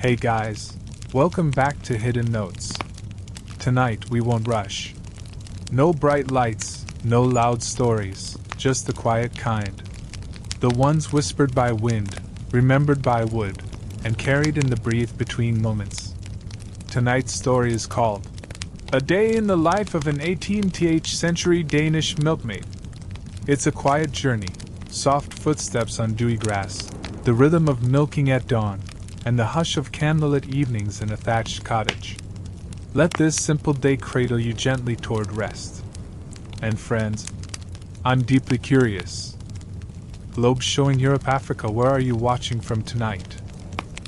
Hey guys, welcome back to Hidden Notes. Tonight we won't rush. No bright lights, no loud stories, just the quiet kind. The ones whispered by wind, remembered by wood, and carried in the breathe between moments. Tonight's story is called A Day in the Life of an 18th Century Danish Milkmaid. It's a quiet journey, soft footsteps on dewy grass, the rhythm of milking at dawn, and the hush of candlelit evenings in a thatched cottage. Let this simple day cradle you gently toward rest. And friends, I'm deeply curious. Globe showing Europe, Africa, where are you watching from tonight?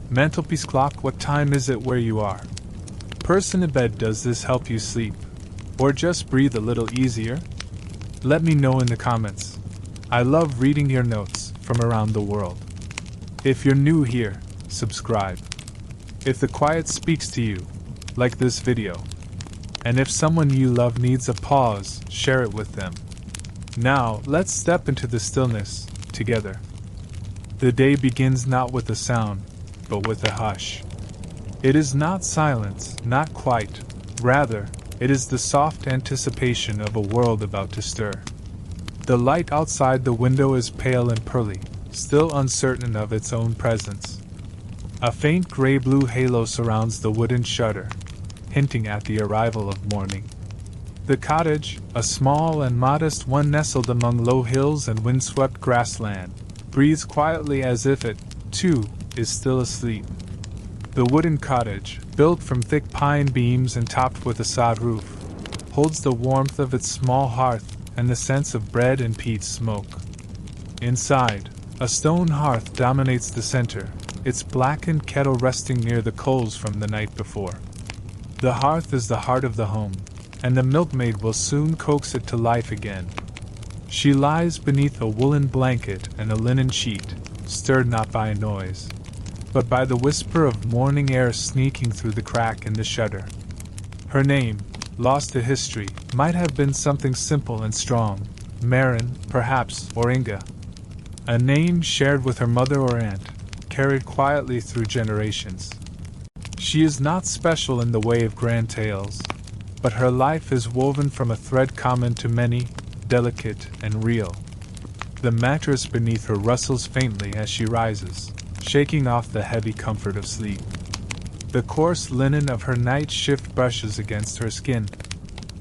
Mantelpiece clock, what time is it where you are? Person in bed, does this help you sleep? Or just breathe a little easier? Let me know in the comments. I love reading your notes from around the world. If you're new here, subscribe. If the quiet speaks to you, like this video. And if someone you love needs a pause, share it with them. Now, let's step into the stillness, together. The day begins not with a sound, but with a hush. It is not silence, not quite. Rather, it is the soft anticipation of a world about to stir. The light outside the window is pale and pearly, still uncertain of its own presence. A faint gray-blue halo surrounds the wooden shutter, hinting at the arrival of morning. The cottage, a small and modest one nestled among low hills and windswept grassland, breathes quietly as if it, too, is still asleep. The wooden cottage, built from thick pine beams and topped with a sod roof, holds the warmth of its small hearth and the sense of bread and peat smoke. Inside, a stone hearth dominates the center, its blackened kettle resting near the coals from the night before. The hearth is the heart of the home, and the milkmaid will soon coax it to life again. She lies beneath a woolen blanket and a linen sheet, stirred not by a noise, but by the whisper of morning air sneaking through the crack in the shutter. Her name, lost to history, might have been something simple and strong, Marin, perhaps, or Inga. A name shared with her mother or aunt, carried quietly through generations. She is not special in the way of grand tales, but her life is woven from a thread common to many, delicate and real. The mattress beneath her rustles faintly as she rises, shaking off the heavy comfort of sleep. The coarse linen of her night shift brushes against her skin.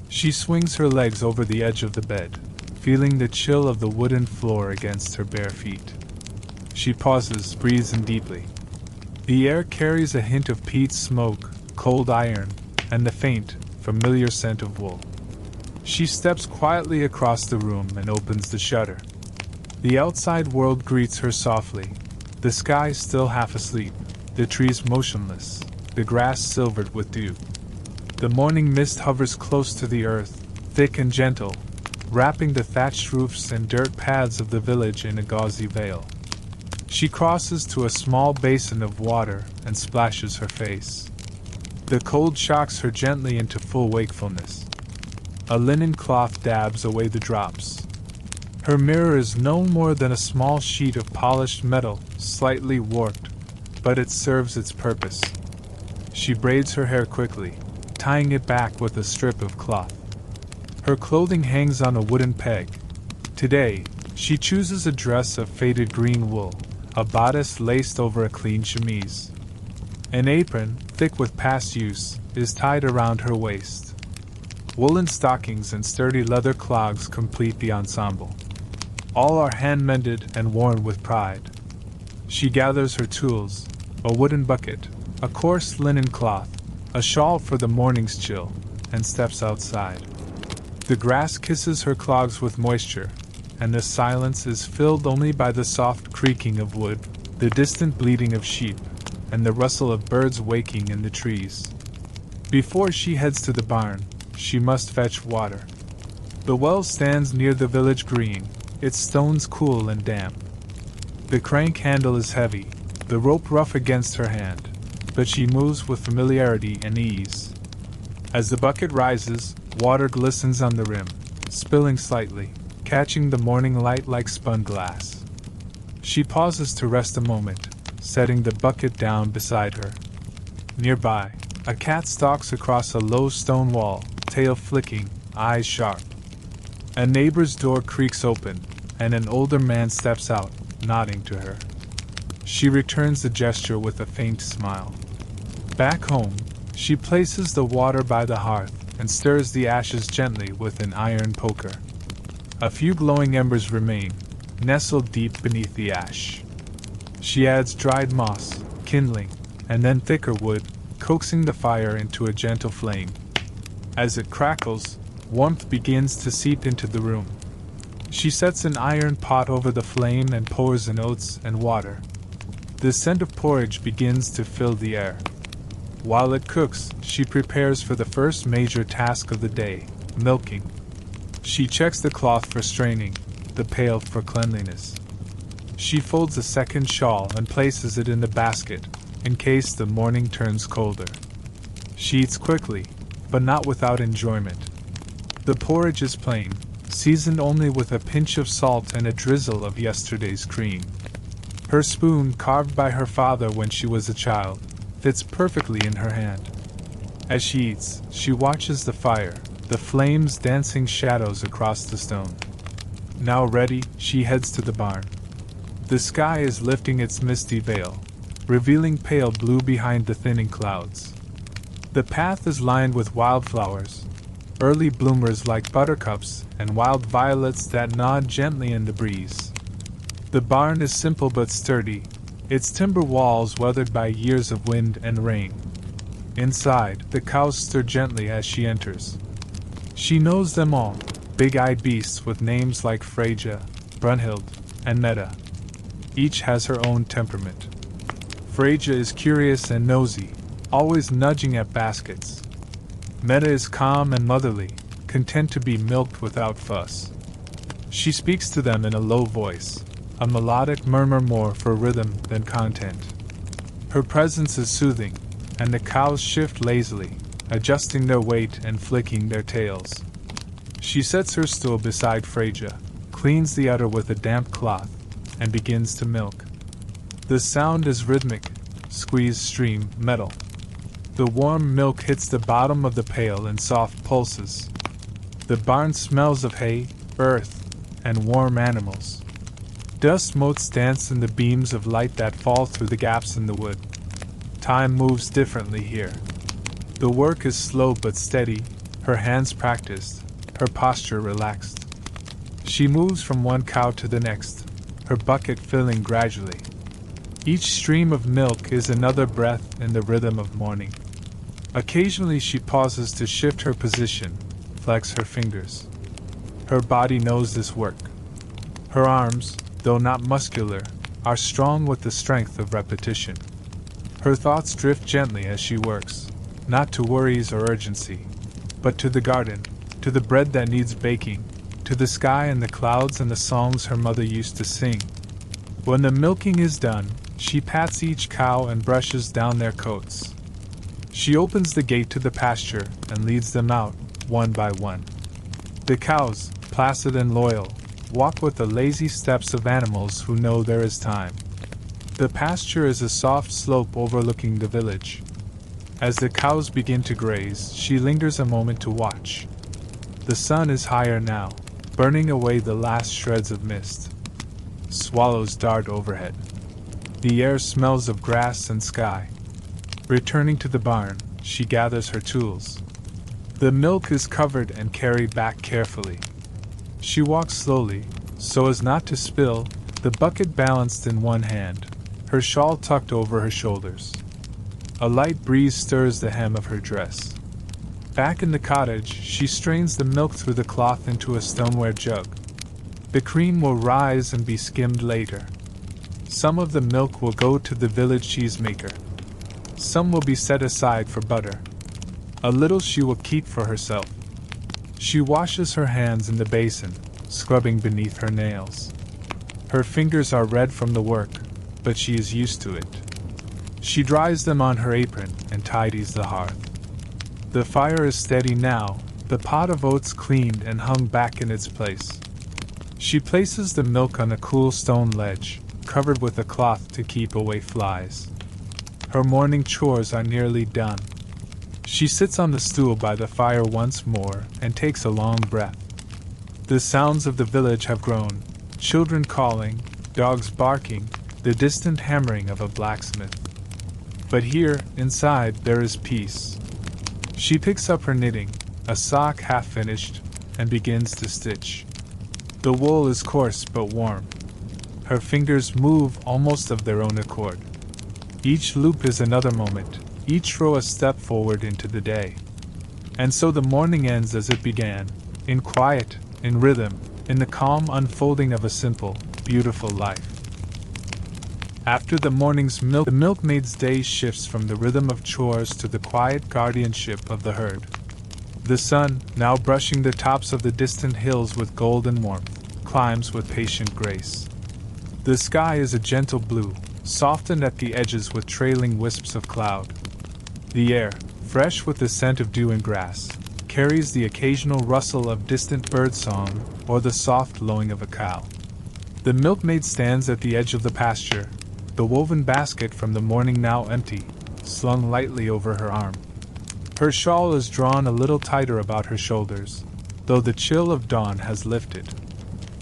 She swings her legs over the edge of the bed, feeling the chill of the wooden floor against her bare feet. She pauses, breathes in deeply. The air carries a hint of peat smoke, cold iron, and the faint, familiar scent of wool. She steps quietly across the room and opens the shutter. The outside world greets her softly, the sky still half asleep, the trees motionless, the grass silvered with dew. The morning mist hovers close to the earth, thick and gentle, wrapping the thatched roofs and dirt paths of the village in a gauzy veil. She crosses to a small basin of water and splashes her face. The cold shocks her gently into full wakefulness. A linen cloth dabs away the drops. Her mirror is no more than a small sheet of polished metal, slightly warped, but it serves its purpose. She braids her hair quickly, tying it back with a strip of cloth. Her clothing hangs on a wooden peg. Today, she chooses a dress of faded green wool, a bodice laced over a clean chemise. An apron, thick with past use, is tied around her waist. Woolen stockings and sturdy leather clogs complete the ensemble. All are hand-mended and worn with pride. She gathers her tools, a wooden bucket, a coarse linen cloth, a shawl for the morning's chill, and steps outside. The grass kisses her clogs with moisture, and the silence is filled only by the soft creaking of wood, the distant bleating of sheep, and the rustle of birds waking in the trees. Before she heads to the barn, she must fetch water. The well stands near the village green, its stones cool and damp. The crank handle is heavy, the rope rough against her hand, but she moves with familiarity and ease. As the bucket rises, water glistens on the rim, spilling slightly, catching the morning light like spun glass. She pauses to rest a moment, setting the bucket down beside her. Nearby, a cat stalks across a low stone wall, tail flicking, eyes sharp. A neighbor's door creaks open, and an older man steps out, nodding to her. She returns the gesture with a faint smile. Back home, she places the water by the hearth and stirs the ashes gently with an iron poker. A few glowing embers remain, nestled deep beneath the ash. She adds dried moss, kindling, and then thicker wood, coaxing the fire into a gentle flame. As it crackles, warmth begins to seep into the room. She sets an iron pot over the flame and pours in oats and water. The scent of porridge begins to fill the air. While it cooks, she prepares for the first major task of the day, milking. She checks the cloth for straining, the pail for cleanliness. She folds a second shawl and places it in the basket, in case the morning turns colder. She eats quickly, but not without enjoyment. The porridge is plain, seasoned only with a pinch of salt and a drizzle of yesterday's cream. Her spoon, carved by her father when she was a child, fits perfectly in her hand. As she eats, she watches the fire, the flames dancing shadows across the stone. Now ready, she heads to the barn. The sky is lifting its misty veil, revealing pale blue behind the thinning clouds. The path is lined with wildflowers, early bloomers like buttercups and wild violets that nod gently in the breeze. The barn is simple but sturdy, its timber walls weathered by years of wind and rain. Inside, the cows stir gently as she enters. She knows them all, big-eyed beasts with names like Freja, Brunhild, and Meta. Each has her own temperament. Freja is curious and nosy, always nudging at baskets. Meta is calm and motherly, content to be milked without fuss. She speaks to them in a low voice, a melodic murmur more for rhythm than content. Her presence is soothing, and the cows shift lazily, adjusting their weight and flicking their tails. She sets her stool beside Freja, cleans the udder with a damp cloth, and begins to milk. The sound is rhythmic, squeeze stream, metal. The warm milk hits the bottom of the pail in soft pulses. The barn smells of hay, earth, and warm animals. Dust motes dance in the beams of light that fall through the gaps in the wood. Time moves differently here. The work is slow but steady, her hands practiced, her posture relaxed. She moves from one cow to the next, her bucket filling gradually. Each stream of milk is another breath in the rhythm of morning. Occasionally she pauses to shift her position, flex her fingers. Her body knows this work. Her arms, though not muscular, are strong with the strength of repetition. Her thoughts drift gently as she works, not to worries or urgency, but to the garden, to the bread that needs baking, to the sky and the clouds and the songs her mother used to sing. When the milking is done, she pats each cow and brushes down their coats. She opens the gate to the pasture and leads them out, one by one. The cows, placid and loyal, walk with the lazy steps of animals who know there is time. The pasture is a soft slope overlooking the village. As the cows begin to graze, she lingers a moment to watch. The sun is higher now, burning away the last shreds of mist. Swallows dart overhead. The air smells of grass and sky. Returning to the barn, she gathers her tools. The milk is covered and carried back carefully. She walks slowly, so as not to spill, the bucket balanced in one hand, her shawl tucked over her shoulders. A light breeze stirs the hem of her dress. Back in the cottage, she strains the milk through the cloth into a stoneware jug. The cream will rise and be skimmed later. Some of the milk will go to the village cheesemaker. Some will be set aside for butter. A little she will keep for herself. She washes her hands in the basin, scrubbing beneath her nails. Her fingers are red from the work, but she is used to it. She dries them on her apron and tidies the hearth. The fire is steady now, the pot of oats cleaned and hung back in its place. She places the milk on a cool stone ledge, covered with a cloth to keep away flies. Her morning chores are nearly done. She sits on the stool by the fire once more and takes a long breath. The sounds of the village have grown, children calling, dogs barking, the distant hammering of a blacksmith. But here, inside, there is peace. She picks up her knitting, a sock half finished, and begins to stitch. The wool is coarse but warm. Her fingers move almost of their own accord. Each loop is another moment, each row a step forward into the day. And so the morning ends as it began, in quiet, in rhythm, in the calm unfolding of a simple, beautiful life. After the morning's the milkmaid's day shifts from the rhythm of chores to the quiet guardianship of the herd. The sun, now brushing the tops of the distant hills with golden warmth, climbs with patient grace. The sky is a gentle blue, softened at the edges with trailing wisps of cloud. The air, fresh with the scent of dew and grass, carries the occasional rustle of distant bird song or the soft lowing of a cow. The milkmaid stands at the edge of the pasture, the woven basket from the morning now empty, slung lightly over her arm. Her shawl is drawn a little tighter about her shoulders, though the chill of dawn has lifted.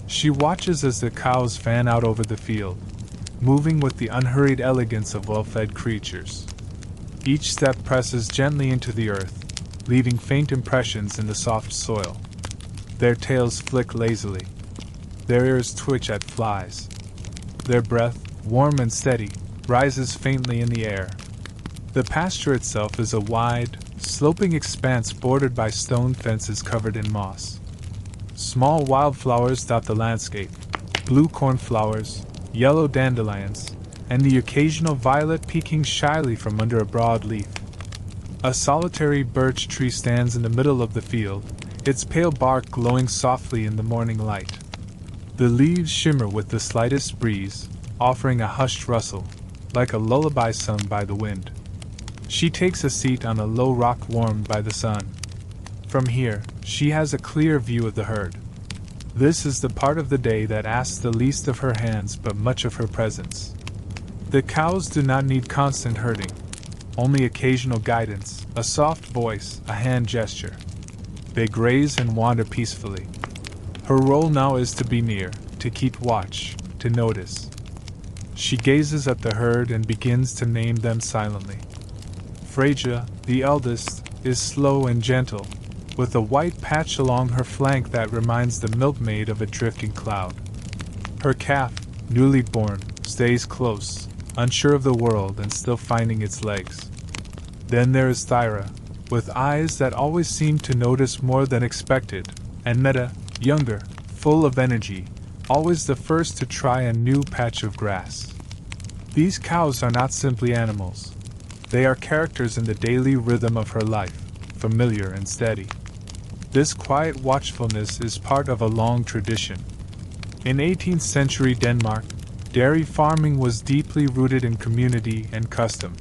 She watches as the cows fan out over the field, moving with the unhurried elegance of well-fed creatures. Each step presses gently into the earth, leaving faint impressions in the soft soil. Their tails flick lazily. Their ears twitch at flies. Their breath, warm and steady, rises faintly in the air. The pasture itself is a wide, sloping expanse bordered by stone fences covered in moss. Small wildflowers dot the landscape, blue cornflowers, yellow dandelions, and the occasional violet peeking shyly from under a broad leaf. A solitary birch tree stands in the middle of the field, its pale bark glowing softly in the morning light. The leaves shimmer with the slightest breeze, offering a hushed rustle, like a lullaby sung by the wind. She takes a seat on a low rock warmed by the sun. From here, she has a clear view of the herd. This is the part of the day that asks the least of her hands but much of her presence. The cows do not need constant herding, only occasional guidance, a soft voice, a hand gesture. They graze and wander peacefully. Her role now is to be near, to keep watch, to notice. She gazes at the herd and begins to name them silently. Freja, the eldest, is slow and gentle, with a white patch along her flank that reminds the milkmaid of a drifting cloud. Her calf, newly born, stays close, unsure of the world and still finding its legs. Then there is Thyra, with eyes that always seem to notice more than expected, and Meta, younger, full of energy, always the first to try a new patch of grass. These cows are not simply animals. They are characters in the daily rhythm of her life, familiar and steady. This quiet watchfulness is part of a long tradition. In 18th century Denmark, dairy farming was deeply rooted in community and custom.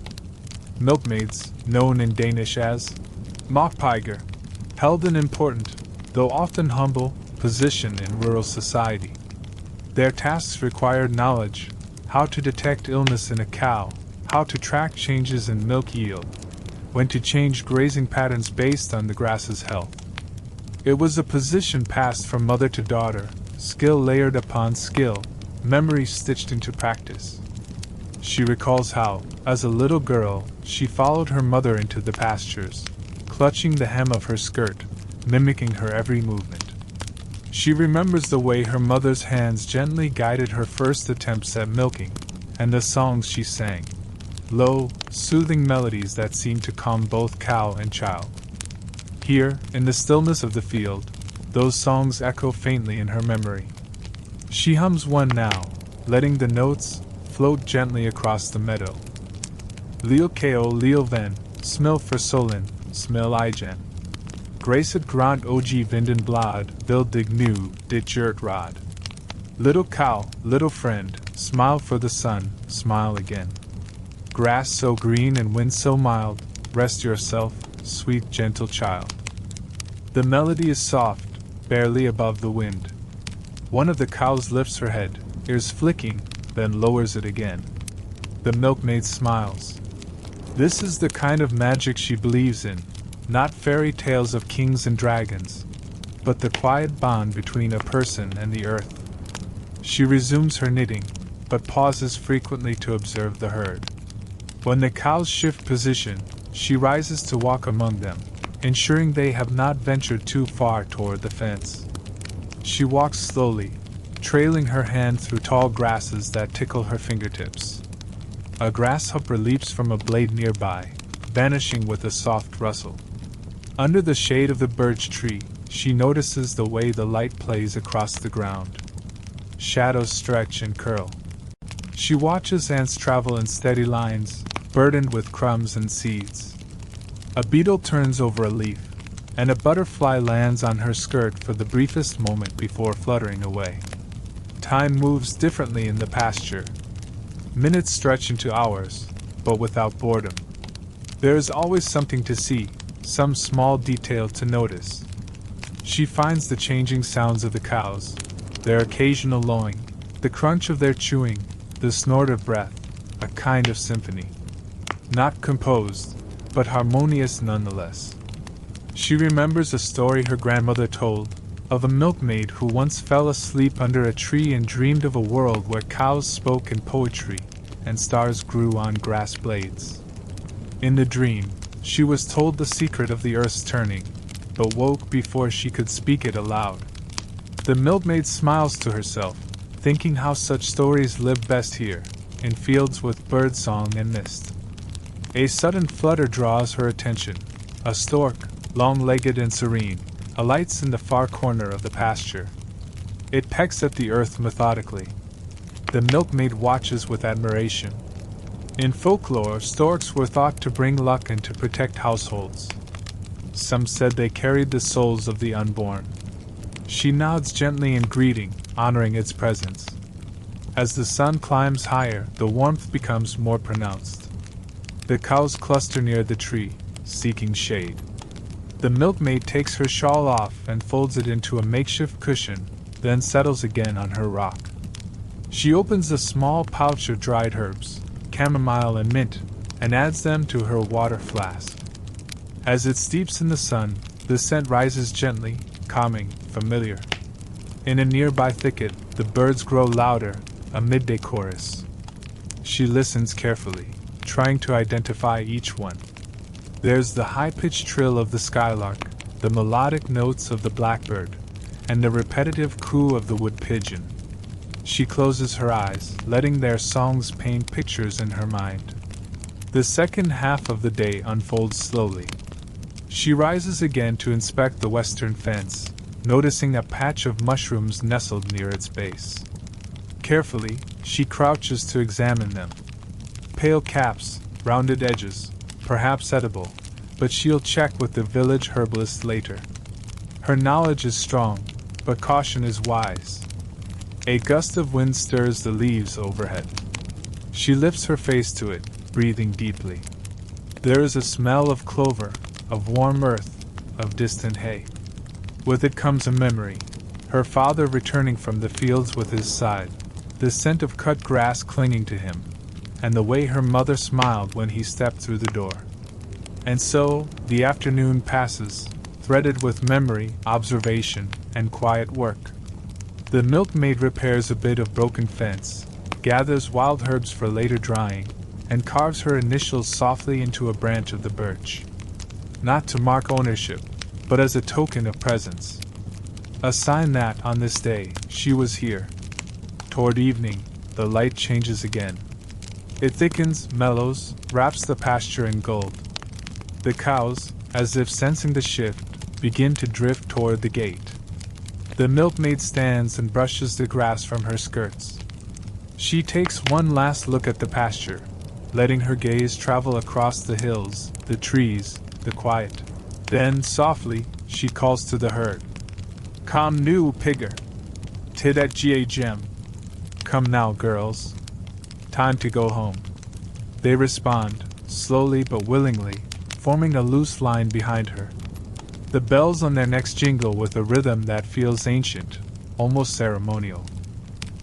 Milkmaids, known in Danish as Mokpiger, held an important, though often humble, position in rural society. Their tasks required knowledge, how to detect illness in a cow, how to track changes in milk yield, when to change grazing patterns based on the grass's health. It was a position passed from mother to daughter, skill layered upon skill, memory stitched into practice. She recalls how, as a little girl, she followed her mother into the pastures, clutching the hem of her skirt, mimicking her every movement. She remembers the way her mother's hands gently guided her first attempts at milking, and the songs she sang, low, soothing melodies that seemed to calm both cow and child. Here, in the stillness of the field, those songs echo faintly in her memory. She hums one now, letting the notes float gently across the meadow. Lil Ko Lil Ven, smil for Solin, smil Igen. Gracet Grand Og Vinden Blad, Vil Dig Nu, Dit Jert Rod. Little cow, little friend, smile for the sun, smile again. Grass so green and wind so mild, rest yourself, sweet gentle child. The melody is soft, barely above the wind. One of the cows lifts her head, ears flicking, then lowers it again. The milkmaid smiles. This is the kind of magic she believes in, not fairy tales of kings and dragons, but the quiet bond between a person and the earth. She resumes her knitting, but pauses frequently to observe the herd. When the cows shift position, she rises to walk among them, ensuring they have not ventured too far toward the fence. She walks slowly, trailing her hand through tall grasses that tickle her fingertips. A grasshopper leaps from a blade nearby, vanishing with a soft rustle. Under the shade of the birch tree, she notices the way the light plays across the ground. Shadows stretch and curl. She watches ants travel in steady lines, burdened with crumbs and seeds. A beetle turns over a leaf, and a butterfly lands on her skirt for the briefest moment before fluttering away. Time moves differently in the pasture. Minutes stretch into hours, but without boredom. There is always something to see, some small detail to notice. She finds the changing sounds of the cows, their occasional lowing, the crunch of their chewing, the snort of breath, a kind of symphony. Not composed, but harmonious nonetheless. She remembers a story her grandmother told, of a milkmaid who once fell asleep under a tree and dreamed of a world where cows spoke in poetry and stars grew on grass blades. In the dream, she was told the secret of the earth's turning, but woke before she could speak it aloud. The milkmaid smiles to herself, thinking how such stories live best here, in fields with birdsong and mist. A sudden flutter draws her attention. A stork, long-legged and serene, alights in the far corner of the pasture. It pecks at the earth methodically. The milkmaid watches with admiration. In folklore, storks were thought to bring luck and to protect households. Some said they carried the souls of the unborn. She nods gently in greeting, honoring its presence. As the sun climbs higher, the warmth becomes more pronounced. The cows cluster near the tree, seeking shade. The milkmaid takes her shawl off and folds it into a makeshift cushion, then settles again on her rock. She opens a small pouch of dried herbs, chamomile and mint, and adds them to her water flask. As it steeps in the sun, the scent rises gently, calming, familiar. In a nearby thicket, the birds grow louder, a midday chorus. She listens carefully, trying to identify each one. There's the high-pitched trill of the skylark, the melodic notes of the blackbird, and the repetitive coo of the wood pigeon. She closes her eyes, letting their songs paint pictures in her mind. The second half of the day unfolds slowly. She rises again to inspect the western fence, noticing a patch of mushrooms nestled near its base. Carefully, she crouches to examine them. Pale caps, rounded edges, perhaps edible, but she'll check with the village herbalist later. Her knowledge is strong, but caution is wise. A gust of wind stirs the leaves overhead. She lifts her face to it, breathing deeply. There is a smell of clover, of warm earth, of distant hay. With it comes a memory, her father returning from the fields with his scythe, the scent of cut grass clinging to him, and the way her mother smiled when he stepped through the door. And so, the afternoon passes, threaded with memory, observation, and quiet work. The milkmaid repairs a bit of broken fence, gathers wild herbs for later drying, and carves her initials softly into a branch of the birch. Not to mark ownership, but as a token of presence. A sign that, on this day, she was here. Toward evening, the light changes again. It thickens, mellows, wraps the pasture in gold. The cows, as if sensing the shift, begin to drift toward the gate. The milkmaid stands and brushes the grass from her skirts. She takes one last look at the pasture, letting her gaze travel across the hills, the trees, the quiet. Then, softly, she calls to the herd. "Come new, pigger. Tid at gem. Come now, girls. Time to go home." They respond, slowly but willingly, forming a loose line behind her. The bells on their necks jingle with a rhythm that feels ancient, almost ceremonial.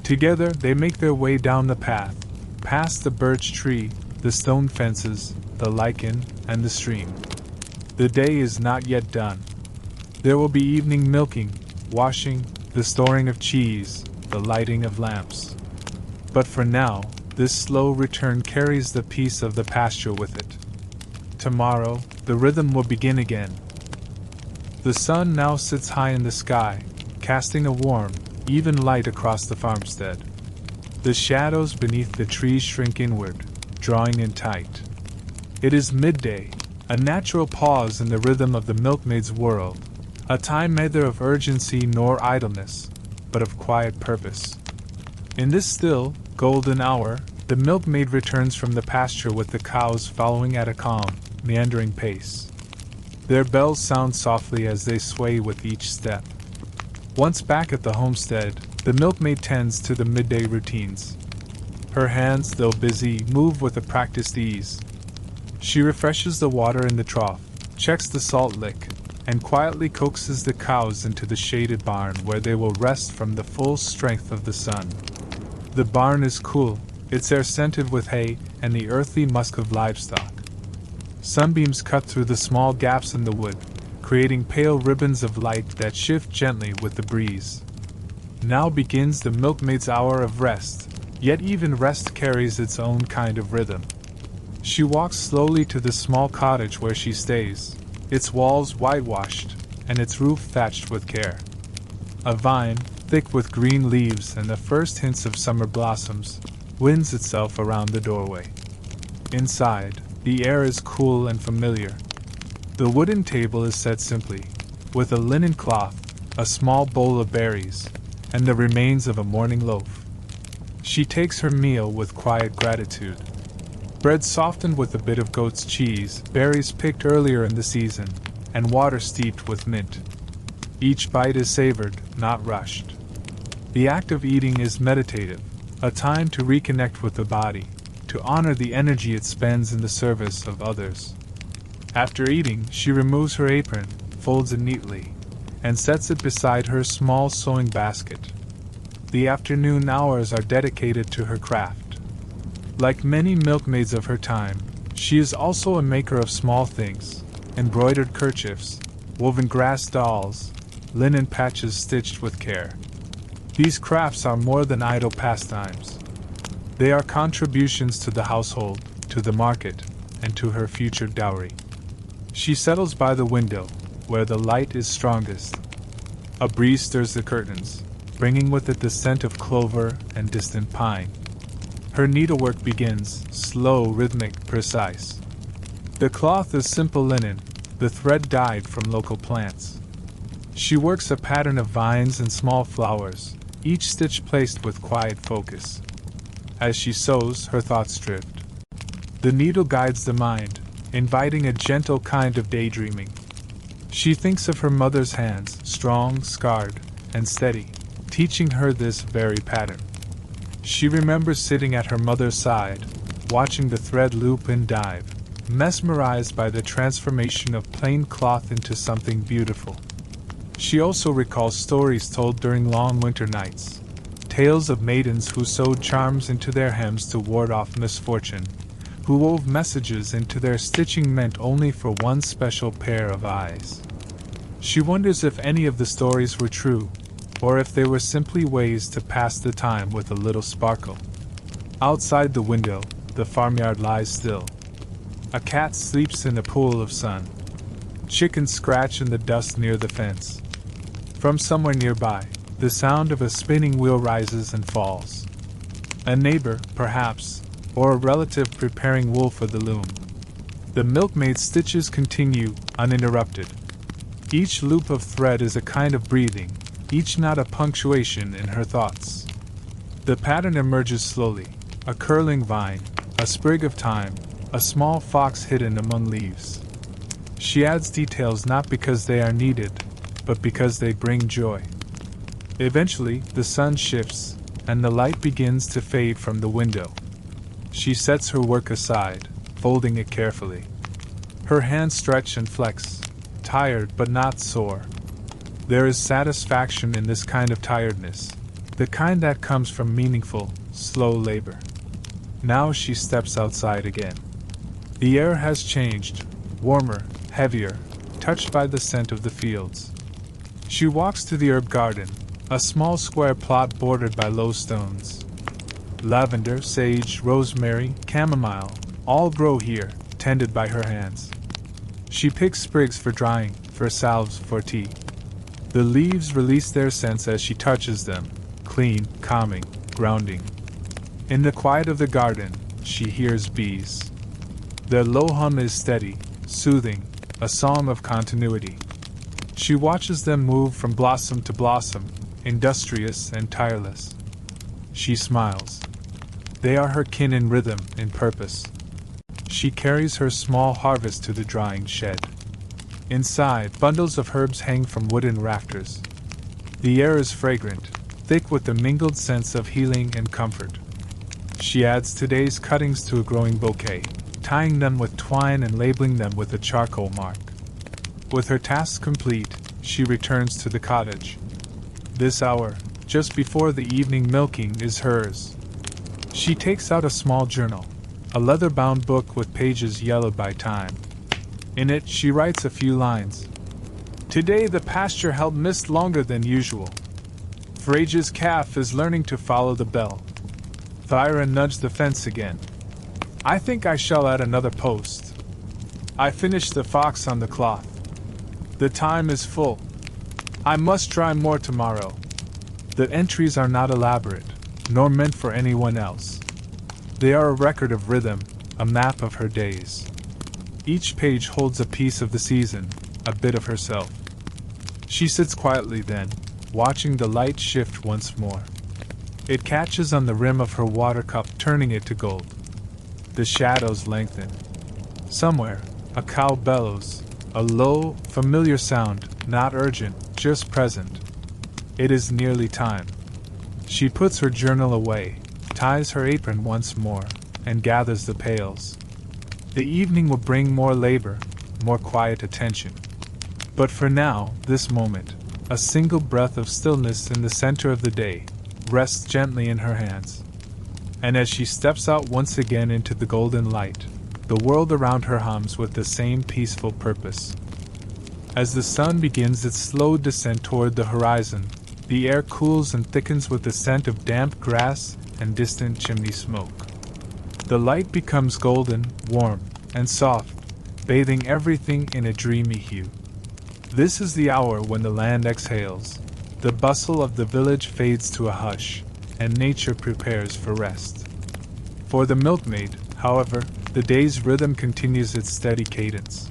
Together they make their way down the path, past the birch tree, the stone fences, the lichen, and the stream. The day is not yet done. There will be evening milking, washing, the storing of cheese, the lighting of lamps. But for now, this slow return carries the peace of the pasture with it. Tomorrow, the rhythm will begin again. The sun now sits high in the sky, casting a warm, even light across the farmstead. The shadows beneath the trees shrink inward, drawing in tight. It is midday, a natural pause in the rhythm of the milkmaid's world, a time neither of urgency nor idleness, but of quiet purpose. In this still, golden hour, the milkmaid returns from the pasture with the cows following at a calm, meandering pace. Their bells sound softly as they sway with each step. Once back at the homestead, the milkmaid tends to the midday routines. Her hands, though busy, move with a practiced ease. She refreshes the water in the trough, checks the salt lick, and quietly coaxes the cows into the shaded barn where they will rest from the full strength of the sun. The barn is cool, its air scented with hay and the earthy musk of livestock. Sunbeams cut through the small gaps in the wood, creating pale ribbons of light that shift gently with the breeze. Now begins the milkmaid's hour of rest, yet even rest carries its own kind of rhythm. She walks slowly to the small cottage where she stays, its walls whitewashed, and its roof thatched with care. A vine, thick with green leaves and the first hints of summer blossoms, winds itself around the doorway. Inside, the air is cool and familiar. The wooden table is set simply, with a linen cloth, a small bowl of berries, and the remains of a morning loaf. She takes her meal with quiet gratitude. Bread softened with a bit of goat's cheese, berries picked earlier in the season, and water steeped with mint. Each bite is savored, not rushed. The act of eating is meditative, a time to reconnect with the body, to honor the energy it spends in the service of others. After eating, she removes her apron, folds it neatly, and sets it beside her small sewing basket. The afternoon hours are dedicated to her craft. Like many milkmaids of her time, she is also a maker of small things, embroidered kerchiefs, woven grass dolls, linen patches stitched with care. These crafts are more than idle pastimes. They are contributions to the household, to the market, and to her future dowry. She settles by the window, where the light is strongest. A breeze stirs the curtains, bringing with it the scent of clover and distant pine. Her needlework begins, slow, rhythmic, precise. The cloth is simple linen, the thread dyed from local plants. She works a pattern of vines and small flowers, each stitch placed with quiet focus. As she sews, her thoughts drift. The needle guides the mind, inviting a gentle kind of daydreaming. She thinks of her mother's hands, strong, scarred, and steady, teaching her this very pattern. She remembers sitting at her mother's side, watching the thread loop and dive, mesmerized by the transformation of plain cloth into something beautiful. She also recalls stories told during long winter nights, tales of maidens who sewed charms into their hems to ward off misfortune, who wove messages into their stitching meant only for one special pair of eyes. She wonders if any of the stories were true, or if they were simply ways to pass the time with a little sparkle. Outside the window, the farmyard lies still. A cat sleeps in a pool of sun. Chickens scratch in the dust near the fence. From somewhere nearby, the sound of a spinning wheel rises and falls. A neighbor, perhaps, or a relative preparing wool for the loom. The milkmaid's stitches continue, uninterrupted. Each loop of thread is a kind of breathing, each knot a punctuation in her thoughts. The pattern emerges slowly, a curling vine, a sprig of thyme, a small fox hidden among leaves. She adds details not because they are needed, but because they bring joy. Eventually, the sun shifts, and the light begins to fade from the window. She sets her work aside, folding it carefully. Her hands stretch and flex, tired but not sore. There is satisfaction in this kind of tiredness, the kind that comes from meaningful, slow labor. Now she steps outside again. The air has changed, warmer, heavier, touched by the scent of the fields. She walks to the herb garden, a small square plot bordered by low stones. Lavender, sage, rosemary, chamomile, all grow here, tended by her hands. She picks sprigs for drying, for salves for tea. The leaves release their scents as she touches them, clean, calming, grounding. In the quiet of the garden, she hears bees. Their low hum is steady, soothing, a song of continuity. She watches them move from blossom to blossom, industrious and tireless. She smiles. They are her kin in rhythm, in purpose. She carries her small harvest to the drying shed. Inside, bundles of herbs hang from wooden rafters. The air is fragrant, thick with the mingled scents of healing and comfort. She adds today's cuttings to a growing bouquet, tying them with twine and labeling them with a charcoal mark. With her tasks complete, she returns to the cottage. This hour, just before the evening milking, is hers. She takes out a small journal, a leather-bound book with pages yellowed by time. In it, she writes a few lines. Today the pasture held mist longer than usual. Freja's calf is learning to follow the bell. Thyra nudged the fence again. I think I shall add another post. I finished the fox on the cloth. The time is full. I must try more tomorrow. The entries are not elaborate, nor meant for anyone else. They are a record of rhythm, a map of her days. Each page holds a piece of the season, a bit of herself. She sits quietly then, watching the light shift once more. It catches on the rim of her water cup, turning it to gold. The shadows lengthen. Somewhere, a cow bellows, a low, familiar sound, not urgent, just present. It is nearly time. She puts her journal away, ties her apron once more, and gathers the pails. The evening will bring more labor, more quiet attention. But for now, this moment, a single breath of stillness in the center of the day, rests gently in her hands. And as she steps out once again into the golden light, the world around her hums with the same peaceful purpose. As the sun begins its slow descent toward the horizon, the air cools and thickens with the scent of damp grass and distant chimney smoke. The light becomes golden, warm, and soft, bathing everything in a dreamy hue. This is the hour when the land exhales, the bustle of the village fades to a hush, and nature prepares for rest. For the milkmaid, however, the day's rhythm continues its steady cadence.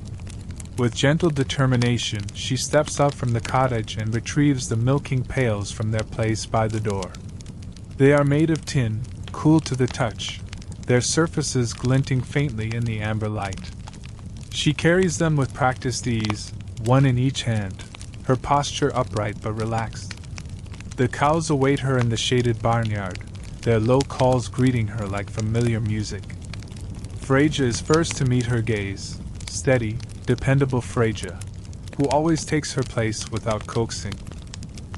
With gentle determination, she steps out from the cottage and retrieves the milking pails from their place by the door. They are made of tin, cool to the touch, their surfaces glinting faintly in the amber light. She carries them with practiced ease, one in each hand, her posture upright but relaxed. The cows await her in the shaded barnyard, their low calls greeting her like familiar music. Freja is first to meet her gaze, steady, dependable Freja, who always takes her place without coaxing.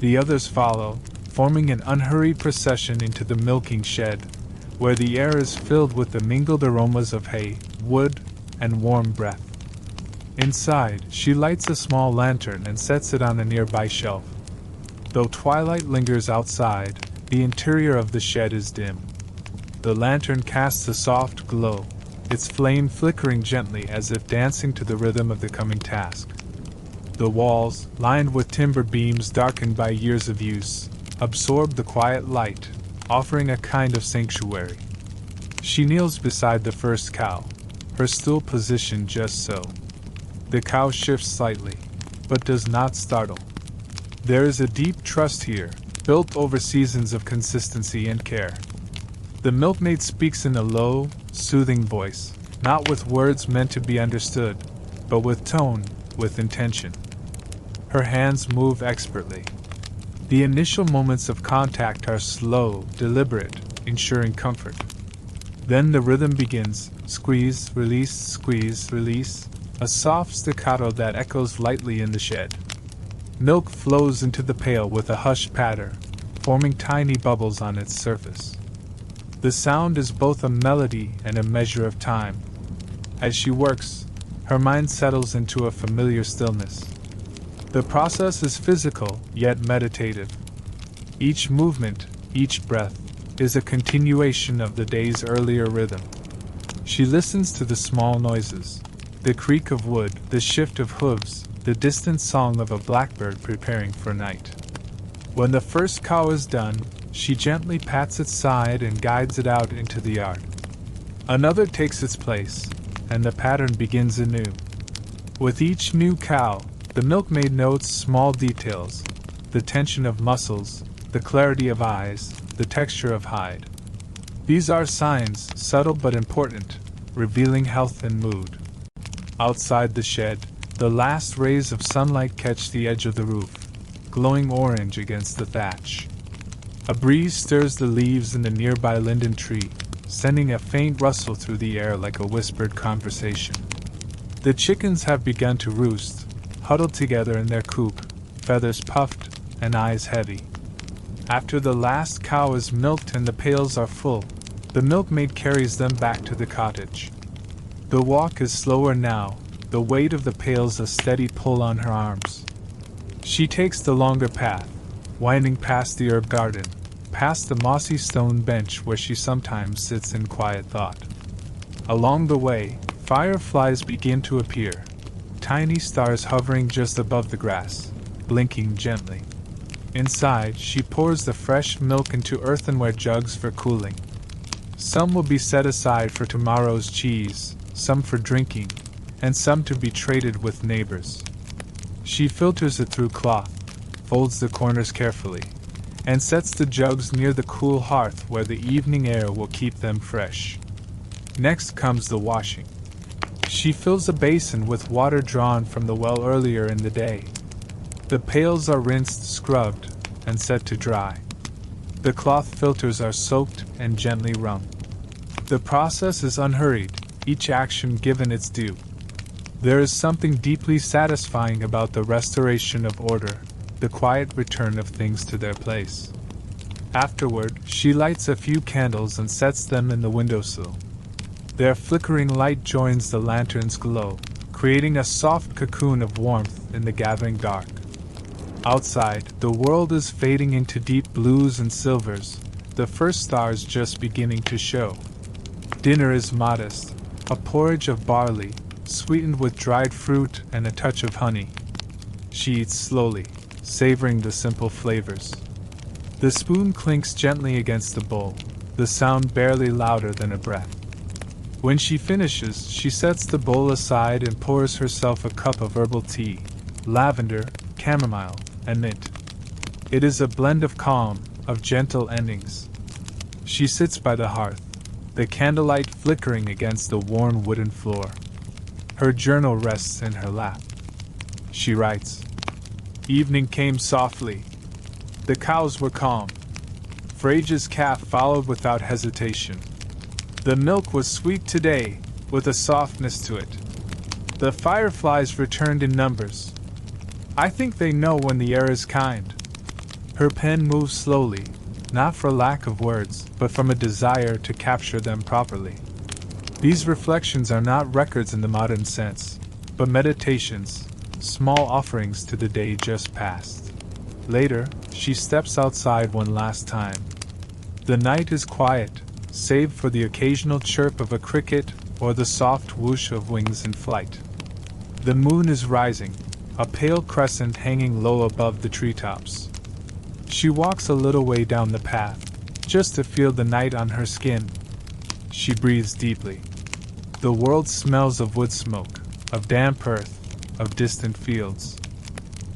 The others follow, forming an unhurried procession into the milking shed, where the air is filled with the mingled aromas of hay, wood, and warm breath. Inside, she lights a small lantern and sets it on a nearby shelf. Though twilight lingers outside, the interior of the shed is dim. The lantern casts a soft glow, its flame flickering gently as if dancing to the rhythm of the coming task. The walls, lined with timber beams darkened by years of use, absorb the quiet light, offering a kind of sanctuary. She kneels beside the first cow, her stool positioned just so. The cow shifts slightly, but does not startle. There is a deep trust here, built over seasons of consistency and care. The milkmaid speaks in a low, soothing voice, not with words meant to be understood, but with tone, with intention. Her hands move expertly. The initial moments of contact are slow, deliberate, ensuring comfort. Then the rhythm begins, squeeze, release, a soft staccato that echoes lightly in the shed. Milk flows into the pail with a hushed patter, forming tiny bubbles on its surface. The sound is both a melody and a measure of time. As she works, her mind settles into a familiar stillness. The process is physical, yet meditative. Each movement, each breath, is a continuation of the day's earlier rhythm. She listens to the small noises, the creak of wood, the shift of hooves, the distant song of a blackbird preparing for night. When the first cow is done, she gently pats its side and guides it out into the yard. Another takes its place, and the pattern begins anew. With each new cow, the milkmaid notes small details, the tension of muscles, the clarity of eyes, the texture of hide. These are signs, subtle but important, revealing health and mood. Outside the shed, the last rays of sunlight catch the edge of the roof, glowing orange against the thatch. A breeze stirs the leaves in the nearby linden tree, sending a faint rustle through the air like a whispered conversation. The chickens have begun to roost, huddled together in their coop, feathers puffed and eyes heavy. After the last cow is milked and the pails are full, the milkmaid carries them back to the cottage. The walk is slower now, the weight of the pails a steady pull on her arms. She takes the longer path, winding past the herb garden, past the mossy stone bench where she sometimes sits in quiet thought. Along the way, fireflies begin to appear, tiny stars hovering just above the grass, blinking gently. Inside, she pours the fresh milk into earthenware jugs for cooling. Some will be set aside for tomorrow's cheese, some for drinking, and some to be traded with neighbors. She filters it through cloth, folds the corners carefully, and sets the jugs near the cool hearth where the evening air will keep them fresh. Next comes the washing. She fills a basin with water drawn from the well earlier in the day. The pails are rinsed, scrubbed, and set to dry. The cloth filters are soaked and gently wrung. The process is unhurried, each action given its due. There is something deeply satisfying about the restoration of order, the quiet return of things to their place. Afterward, she lights a few candles and sets them in the windowsill. Their flickering light joins the lantern's glow, creating a soft cocoon of warmth in the gathering dark. Outside, the world is fading into deep blues and silvers, the first stars just beginning to show. Dinner is modest, a porridge of barley, sweetened with dried fruit and a touch of honey. She eats slowly, savoring the simple flavors. The spoon clinks gently against the bowl, the sound barely louder than a breath. When she finishes, she sets the bowl aside and pours herself a cup of herbal tea, lavender, chamomile, and mint. It is a blend of calm, of gentle endings. She sits by the hearth, the candlelight flickering against the worn wooden floor. Her journal rests in her lap. She writes. Evening came softly. The cows were calm. Frage's calf followed without hesitation. The milk was sweet today, with a softness to it. The fireflies returned in numbers. I think they know when the air is kind. Her pen moves slowly, not for lack of words, but from a desire to capture them properly. These reflections are not records in the modern sense, but meditations, small offerings to the day just past. Later, she steps outside one last time. The night is quiet, save for the occasional chirp of a cricket or the soft whoosh of wings in flight. The moon is rising, a pale crescent hanging low above the treetops. She walks a little way down the path, just to feel the night on her skin. She breathes deeply. The world smells of wood smoke, of damp earth, of distant fields.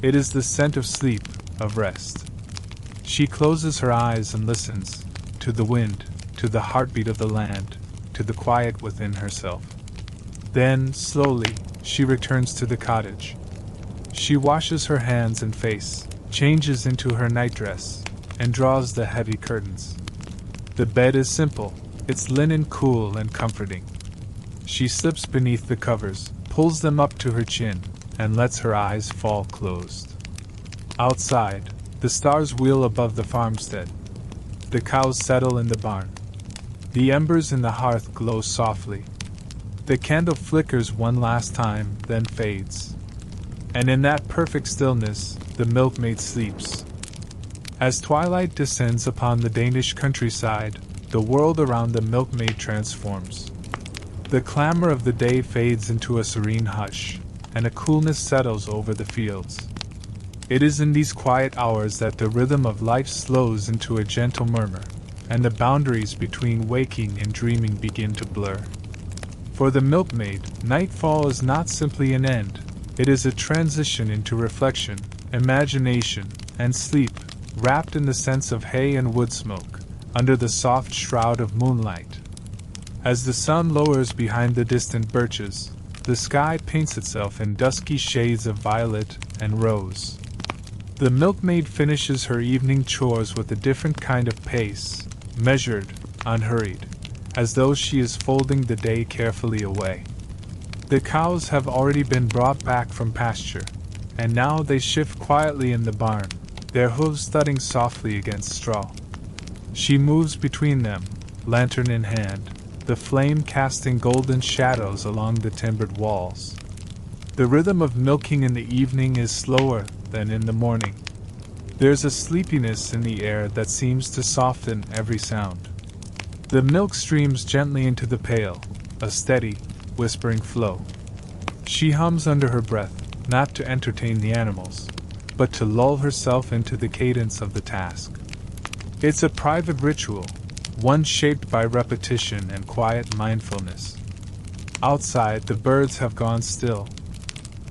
It is the scent of sleep, of rest. She closes her eyes and listens, to the wind, to the heartbeat of the land, to the quiet within herself. Then, slowly, she returns to the cottage. She washes her hands and face, changes into her nightdress, and draws the heavy curtains. The bed is simple, its linen cool and comforting. She slips beneath the covers, pulls them up to her chin, and lets her eyes fall closed. Outside, the stars wheel above the farmstead. The cows settle in the barn. The embers in the hearth glow softly. The candle flickers one last time, then fades. And in that perfect stillness, the milkmaid sleeps. As twilight descends upon the Danish countryside, the world around the milkmaid transforms. The clamor of the day fades into a serene hush, and a coolness settles over the fields. It is in these quiet hours that the rhythm of life slows into a gentle murmur, and the boundaries between waking and dreaming begin to blur. For the milkmaid, nightfall is not simply an end, it is a transition into reflection, imagination, and sleep, wrapped in the scents of hay and wood smoke, under the soft shroud of moonlight. As the sun lowers behind the distant birches, the sky paints itself in dusky shades of violet and rose. The milkmaid finishes her evening chores with a different kind of pace, measured, unhurried, as though she is folding the day carefully away. The cows have already been brought back from pasture, and now they shift quietly in the barn, their hooves thudding softly against straw. She moves between them, lantern in hand, the flame casting golden shadows along the timbered walls. The rhythm of milking in the evening is slower than in the morning. There's a sleepiness in the air that seems to soften every sound. The milk streams gently into the pail, a steady, whispering flow. She hums under her breath, not to entertain the animals, but to lull herself into the cadence of the task. It's a private ritual, one shaped by repetition and quiet mindfulness. Outside, the birds have gone still.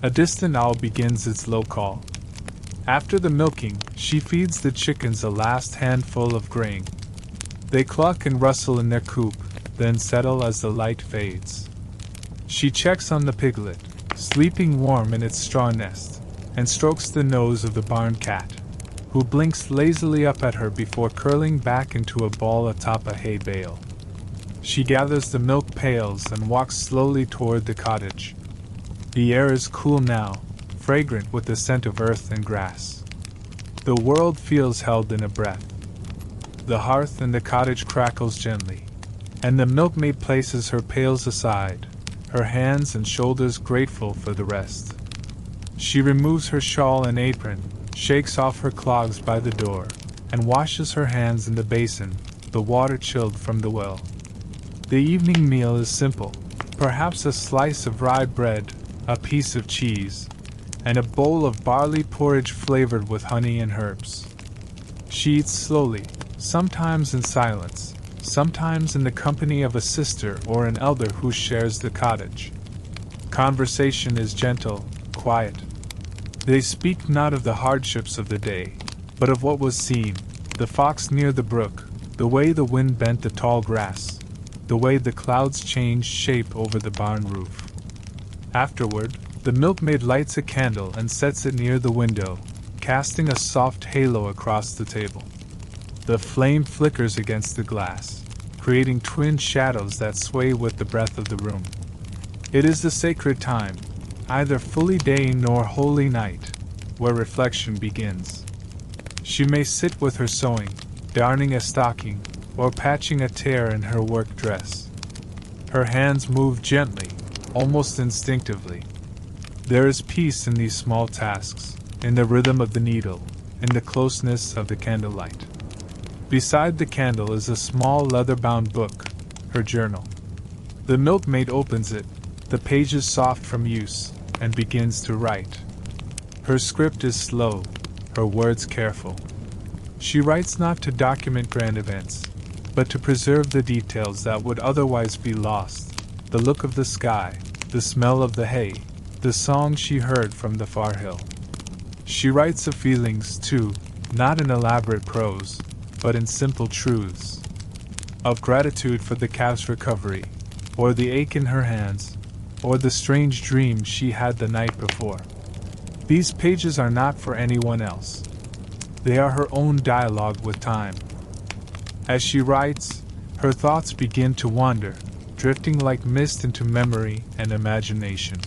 A distant owl begins its low call. After the milking, she feeds the chickens a last handful of grain. They cluck and rustle in their coop, then settle as the light fades. She checks on the piglet, sleeping warm in its straw nest, and strokes the nose of the barn cat, who blinks lazily up at her before curling back into a ball atop a hay bale. She gathers the milk pails and walks slowly toward the cottage. The air is cool now, fragrant with the scent of earth and grass. The world feels held in a breath. The hearth in the cottage crackles gently, and the milkmaid places her pails aside, her hands and shoulders grateful for the rest. She removes her shawl and apron, shakes off her clogs by the door, and washes her hands in the basin, the water chilled from the well. The evening meal is simple, perhaps a slice of rye bread, a piece of cheese, and a bowl of barley porridge flavored with honey and herbs. She eats slowly, sometimes in silence, sometimes in the company of a sister or an elder who shares the cottage. Conversation is gentle, quiet. They speak not of the hardships of the day, but of what was seen, the fox near the brook, the way the wind bent the tall grass, the way the clouds changed shape over the barn roof. Afterward, the milkmaid lights a candle and sets it near the window, casting a soft halo across the table. The flame flickers against the glass, creating twin shadows that sway with the breath of the room. It is the sacred time, either fully day nor holy night, where reflection begins. She may sit with her sewing, darning a stocking, or patching a tear in her work dress. Her hands move gently, almost instinctively. There is peace in these small tasks, in the rhythm of the needle, in the closeness of the candlelight. Beside the candle is a small leather-bound book, her journal. The milkmaid opens it, the pages soft from use, and begins to write. Her script is slow, her words careful. She writes not to document grand events, but to preserve the details that would otherwise be lost, the look of the sky, the smell of the hay, the song she heard from the far hill. She writes of feelings, too, not in elaborate prose, but in simple truths. Of gratitude for the calf's recovery, or the ache in her hands, or the strange dream she had the night before. These pages are not for anyone else. They are her own dialogue with time. As she writes, her thoughts begin to wander, drifting like mist into memory and imagination.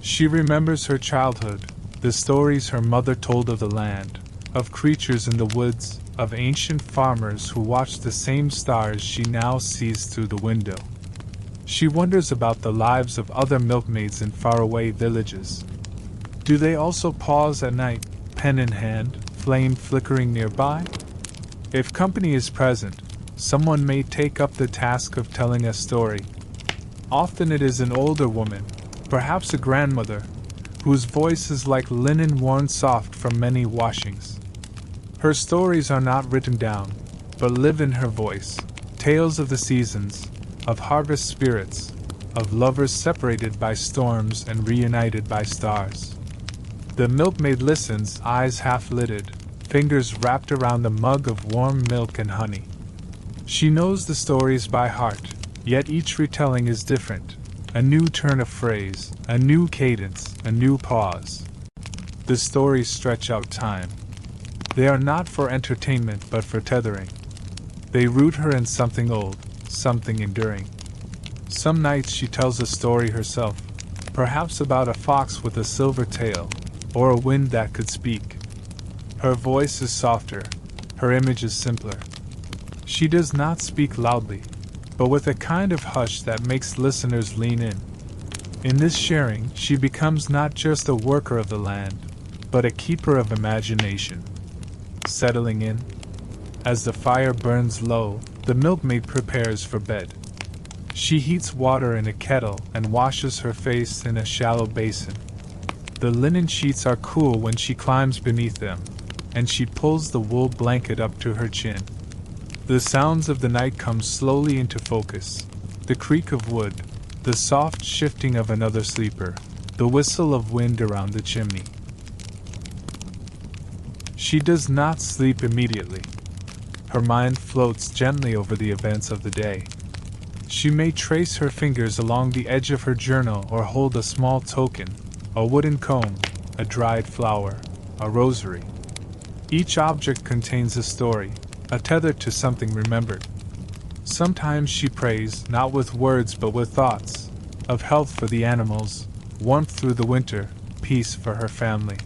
She remembers her childhood, the stories her mother told of the land, of creatures in the woods, of ancient farmers who watched the same stars she now sees through the window. She wonders about the lives of other milkmaids in faraway villages. Do they also pause at night, pen in hand, flame flickering nearby? If company is present, someone may take up the task of telling a story. Often it is an older woman, perhaps a grandmother, whose voice is like linen worn soft from many washings. Her stories are not written down, but live in her voice, tales of the seasons, of harvest spirits, of lovers separated by storms and reunited by stars. The milkmaid listens, eyes half-lidded, fingers wrapped around the mug of warm milk and honey. She knows the stories by heart, yet each retelling is different. A new turn of phrase, a new cadence, a new pause. The stories stretch out time. They are not for entertainment but for tethering. They root her in something old, something enduring. Some nights she tells a story herself, perhaps about a fox with a silver tail, or a wind that could speak. Her voice is softer, her image is simpler. She does not speak loudly, but with a kind of hush that makes listeners lean in. In this sharing, she becomes not just a worker of the land, but a keeper of imagination. Settling in, as the fire burns low, the milkmaid prepares for bed. She heats water in a kettle and washes her face in a shallow basin. The linen sheets are cool when she climbs beneath them, and she pulls the wool blanket up to her chin. The sounds of the night come slowly into focus. The creak of wood, the soft shifting of another sleeper, the whistle of wind around the chimney. She does not sleep immediately. Her mind floats gently over the events of the day. She may trace her fingers along the edge of her journal or hold a small token, a wooden comb, a dried flower, a rosary. Each object contains a story, a tether to something remembered. Sometimes she prays, not with words but with thoughts, of health for the animals, warmth through the winter, peace for her family.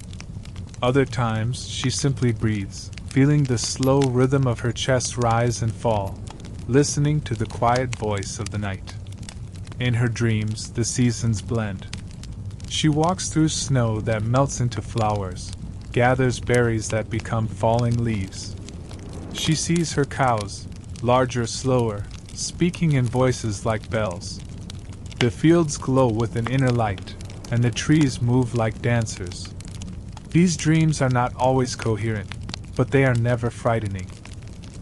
Other times she simply breathes, feeling the slow rhythm of her chest rise and fall, listening to the quiet voice of the night. In her dreams, the seasons blend. She walks through snow that melts into flowers, gathers berries that become falling leaves. She sees her cows, larger, slower, speaking in voices like bells. The fields glow with an inner light, and the trees move like dancers. These dreams are not always coherent, but they are never frightening.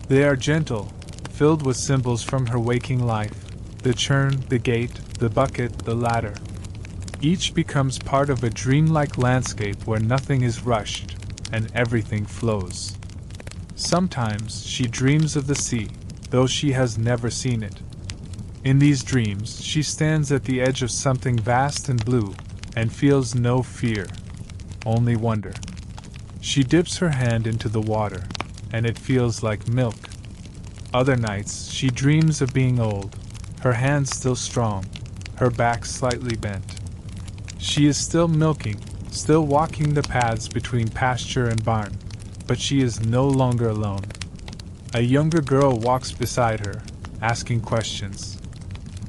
They are gentle, filled with symbols from her waking life, the churn, the gate, the bucket, the ladder. Each becomes part of a dreamlike landscape where nothing is rushed, and everything flows. Sometimes she dreams of the sea, though she has never seen it. In these dreams, she stands at the edge of something vast and blue, and feels no fear, only wonder. She dips her hand into the water, and it feels like milk. Other nights, she dreams of being old, her hands still strong, her back slightly bent. She is still milking, still walking the paths between pasture and barn, but she is no longer alone. A younger girl walks beside her, asking questions.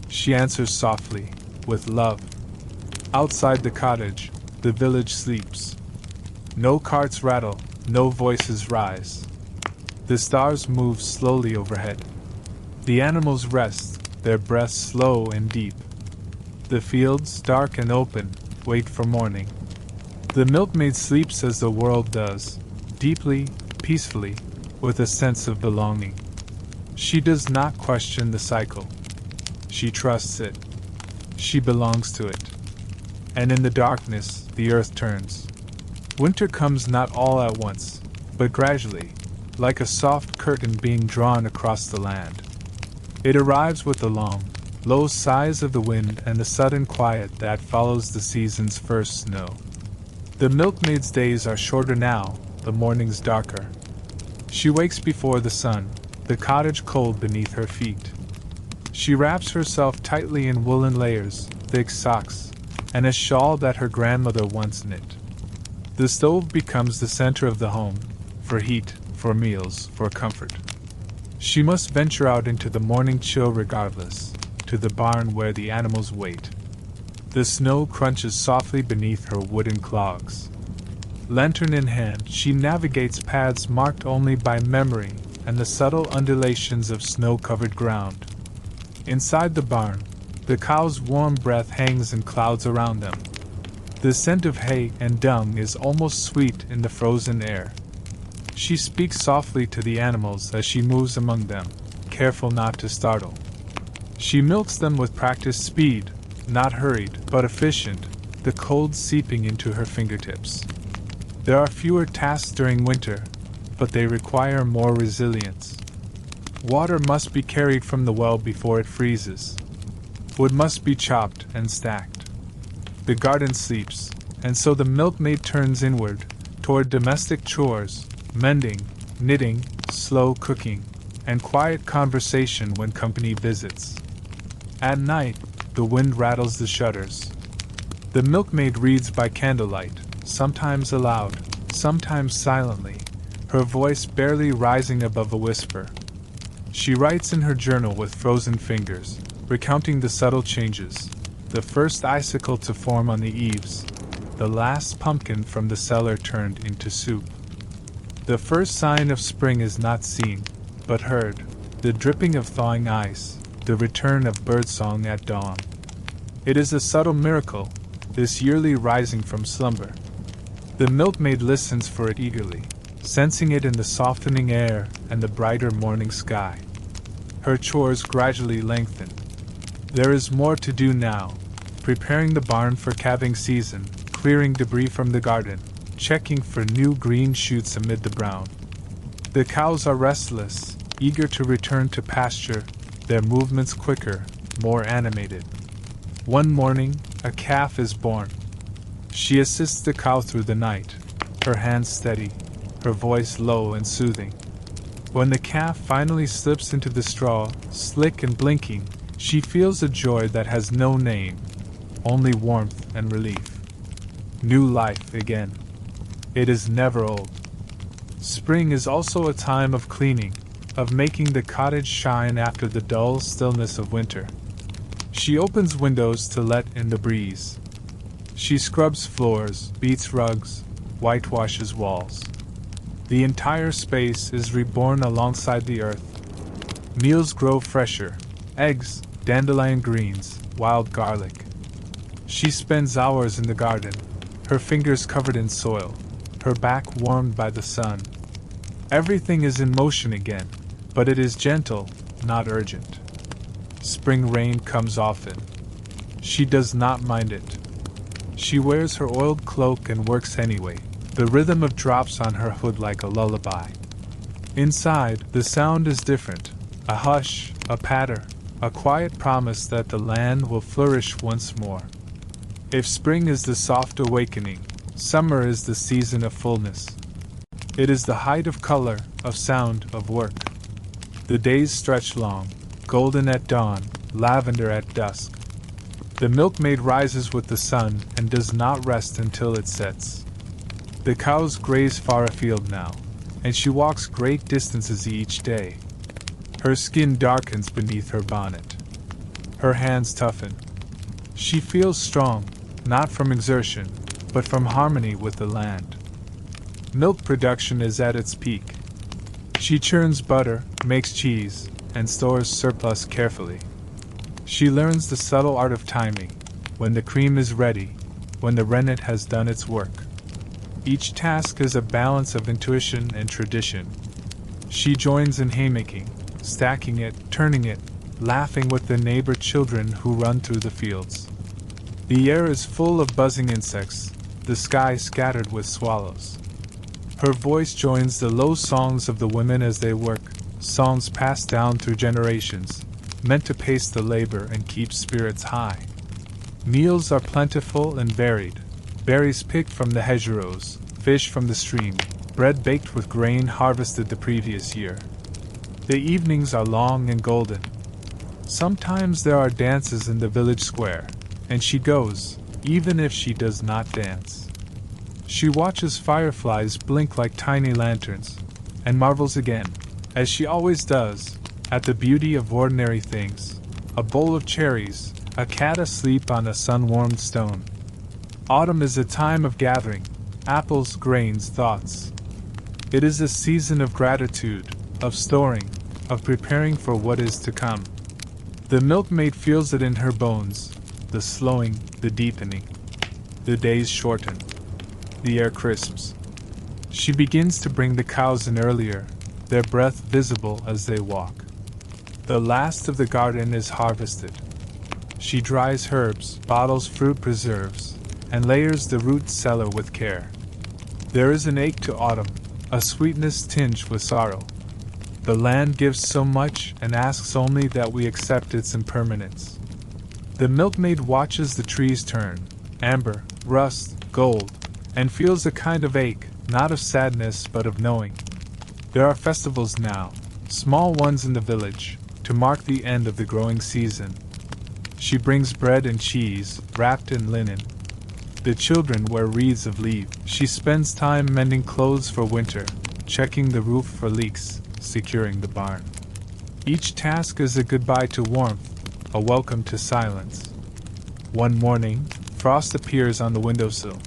She answers softly, with love. Outside the cottage, the village sleeps. No carts rattle, no voices rise. The stars move slowly overhead. The animals rest, their breaths slow and deep. The fields, dark and open, wait for morning. The milkmaid sleeps as the world does, deeply, peacefully, with a sense of belonging. She does not question the cycle. She trusts it. She belongs to it. And in the darkness, the earth turns. Winter comes not all at once, but gradually, like a soft curtain being drawn across the land. It arrives with the long, low sighs of the wind and the sudden quiet that follows the season's first snow. The milkmaid's days are shorter now, the mornings darker. She wakes before the sun, the cottage cold beneath her feet. She wraps herself tightly in woolen layers, thick socks, and a shawl that her grandmother once knit. The stove becomes the center of the home, for heat, for meals, for comfort. She must venture out into the morning chill regardless, to to the barn where the animals wait. The snow crunches softly beneath her wooden clogs. Lantern in hand, she navigates paths marked only by memory and the subtle undulations of snow-covered ground. Inside the barn, the cows' warm breath hangs in clouds around them. The scent of hay and dung is almost sweet in the frozen air. She speaks softly to the animals as she moves among them, careful not to startle. She milks them with practiced speed, not hurried, but efficient, the cold seeping into her fingertips. There are fewer tasks during winter, but they require more resilience. Water must be carried from the well before it freezes. Wood must be chopped and stacked. The garden sleeps, and so the milkmaid turns inward, toward domestic chores, mending, knitting, slow cooking, and quiet conversation when company visits. At night, the wind rattles the shutters. The milkmaid reads by candlelight, sometimes aloud, sometimes silently, her voice barely rising above a whisper. She writes in her journal with frozen fingers, recounting the subtle changes, the first icicle to form on the eaves, the last pumpkin from the cellar turned into soup. The first sign of spring is not seen, but heard, the dripping of thawing ice, the return of birdsong at dawn. It is a subtle miracle, this yearly rising from slumber. The milkmaid listens for it eagerly, sensing it in the softening air and the brighter morning sky. Her chores gradually lengthen. There is more to do now, preparing the barn for calving season, clearing debris from the garden, checking for new green shoots amid the brown. The cows are restless, eager to return to pasture, their movements quicker, more animated. One morning, a calf is born. She assists the cow through the night, her hands steady, her voice low and soothing. When the calf finally slips into the straw, slick and blinking, she feels a joy that has no name, only warmth and relief. New life again. It is never old. Spring is also a time of cleaning, of making the cottage shine after the dull stillness of winter. She opens windows to let in the breeze. She scrubs floors, beats rugs, whitewashes walls. The entire space is reborn alongside the earth. Meals grow fresher, eggs, dandelion greens, wild garlic. She spends hours in the garden, her fingers covered in soil, her back warmed by the sun. Everything is in motion again, but it is gentle, not urgent. Spring rain comes often. She does not mind it. She wears her oiled cloak and works anyway, the rhythm of drops on her hood like a lullaby. Inside, the sound is different, a hush, a patter, a quiet promise that the land will flourish once more. If spring is the soft awakening, summer is the season of fullness. It is the height of color, of sound, of work. The days stretch long, golden at dawn, lavender at dusk. The milkmaid rises with the sun and does not rest until it sets. The cows graze far afield now, and she walks great distances each day. Her skin darkens beneath her bonnet. Her hands toughen. She feels strong, not from exertion, but from harmony with the land. Milk production is at its peak. She churns butter, makes cheese, and stores surplus carefully. She learns the subtle art of timing, when the cream is ready, when the rennet has done its work. Each task is a balance of intuition and tradition. She joins in haymaking, stacking it, turning it, laughing with the neighbor children who run through the fields. The air is full of buzzing insects, the sky scattered with swallows. Her voice joins the low songs of the women as they work, songs passed down through generations, meant to pace the labor and keep spirits high. Meals are plentiful and varied, berries picked from the hedgerows, fish from the stream, bread baked with grain harvested the previous year. The evenings are long and golden. Sometimes there are dances in the village square, and she goes, even if she does not dance. She watches fireflies blink like tiny lanterns, and marvels again, as she always does, at the beauty of ordinary things. a bowl of cherries, a cat asleep on a sun-warmed stone. Autumn is a time of gathering, apples, grains, thoughts. It is a season of gratitude, of storing, of preparing for what is to come. The milkmaid feels it in her bones, the slowing, the deepening. The days shorten. The air crisps. She begins to bring the cows in earlier, their breath visible as they walk. The last of the garden is harvested. She dries herbs, bottles fruit preserves, and layers the root cellar with care. There is an ache to autumn, a sweetness tinged with sorrow. The land gives so much and asks only that we accept its impermanence. The milkmaid watches the trees turn, amber, rust, gold, and feels a kind of ache, not of sadness but of knowing. There are festivals now, small ones in the village, to mark the end of the growing season. She brings bread and cheese, wrapped in linen. The children wear wreaths of leaves. She spends time mending clothes for winter, checking the roof for leaks, securing the barn. Each task is a goodbye to warmth, a welcome to silence. One morning, frost appears on the windowsill.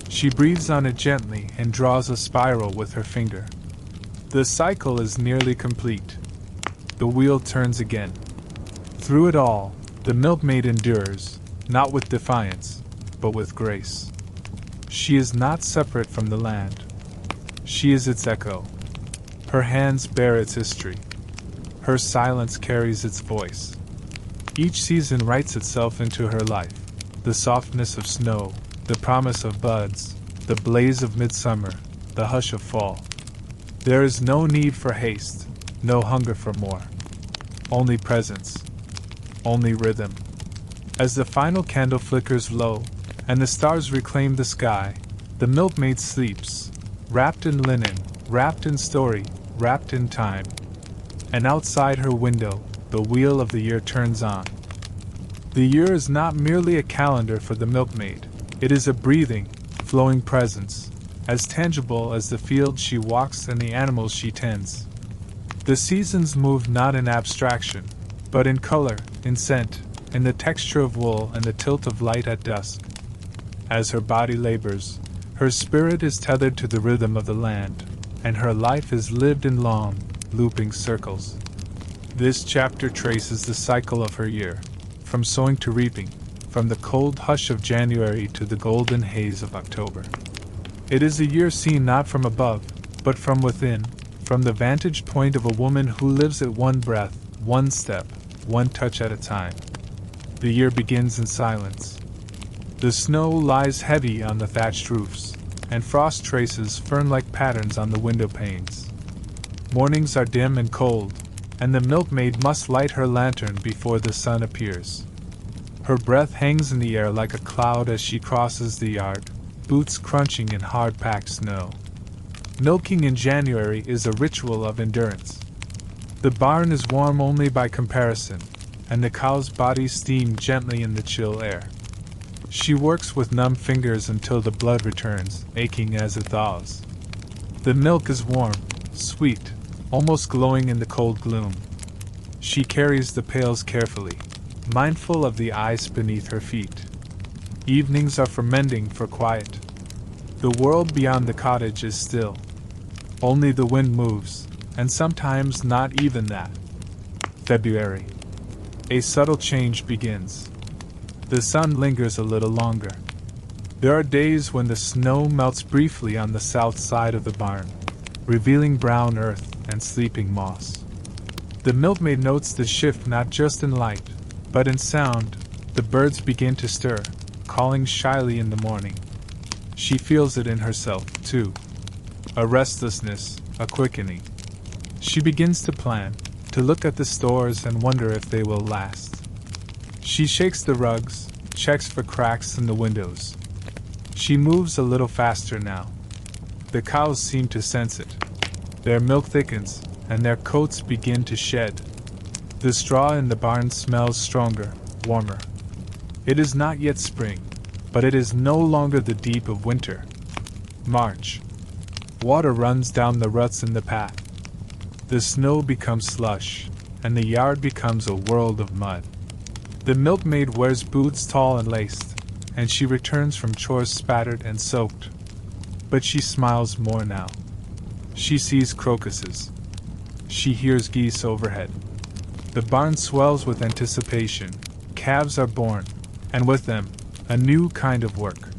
She breathes on it gently and draws a spiral with her finger. The cycle is nearly complete. The wheel turns again. Through it all, the milkmaid endures, not with defiance, but with grace. She is not separate from the land. She is its echo. Her hands bear its history. Her silence carries its voice. Each season writes itself into her life. The softness of snow, the promise of buds, the blaze of midsummer, the hush of fall. There is no need for haste, no hunger for more. Only presence. Only rhythm. As the final candle flickers low, and the stars reclaim the sky, the milkmaid sleeps, wrapped in linen, wrapped in story, wrapped in time. And outside her window, the wheel of the year turns on. The year is not merely a calendar for the milkmaid, it is a breathing, flowing presence, as tangible as the field she walks and the animals she tends. The seasons move not in abstraction, but in color, in scent, in the texture of wool and the tilt of light at dusk. As her body labors, her spirit is tethered to the rhythm of the land, and her life is lived in long, looping circles. This chapter traces the cycle of her year, from sowing to reaping, from the cold hush of January to the golden haze of October. It is a year seen not from above, but from within, from the vantage point of a woman who lives at one breath, one step, one touch at a time. The year begins in silence. The snow lies heavy on the thatched roofs, and frost traces fern-like patterns on the window panes. Mornings are dim and cold, and the milkmaid must light her lantern before the sun appears. Her breath hangs in the air like a cloud as she crosses the yard, boots crunching in hard-packed snow. Milking in January is a ritual of endurance. The barn is warm only by comparison, and the cow's bodies steam gently in the chill air. She works with numb fingers until the blood returns, aching as it thaws. The milk is warm, sweet, almost glowing in the cold gloom. She carries the pails carefully, mindful of the ice beneath her feet. Evenings are for mending, for quiet. The world beyond the cottage is still. Only the wind moves, and sometimes not even that. February. A subtle change begins. The sun lingers a little longer. There are days when the snow melts briefly on the south side of the barn, revealing brown earth and sleeping moss. The milkmaid notes the shift not just in light, but in sound. The birds begin to stir, calling shyly in the morning. She feels it in herself, too. A restlessness, a quickening. She begins to plan, to look at the stores and wonder if they will last. She shakes the rugs, checks for cracks in the windows. She moves a little faster now. The cows seem to sense it. Their milk thickens, and their coats begin to shed. The straw in the barn smells stronger, warmer. It is not yet spring, but it is no longer the deep of winter. March. Water runs down the ruts in the path. The snow becomes slush, and the yard becomes a world of mud. The milkmaid wears boots tall and laced, and she returns from chores spattered and soaked. But she smiles more now. She sees crocuses. She hears geese overhead. The barn swells with anticipation. Calves are born, and with them, a new kind of work.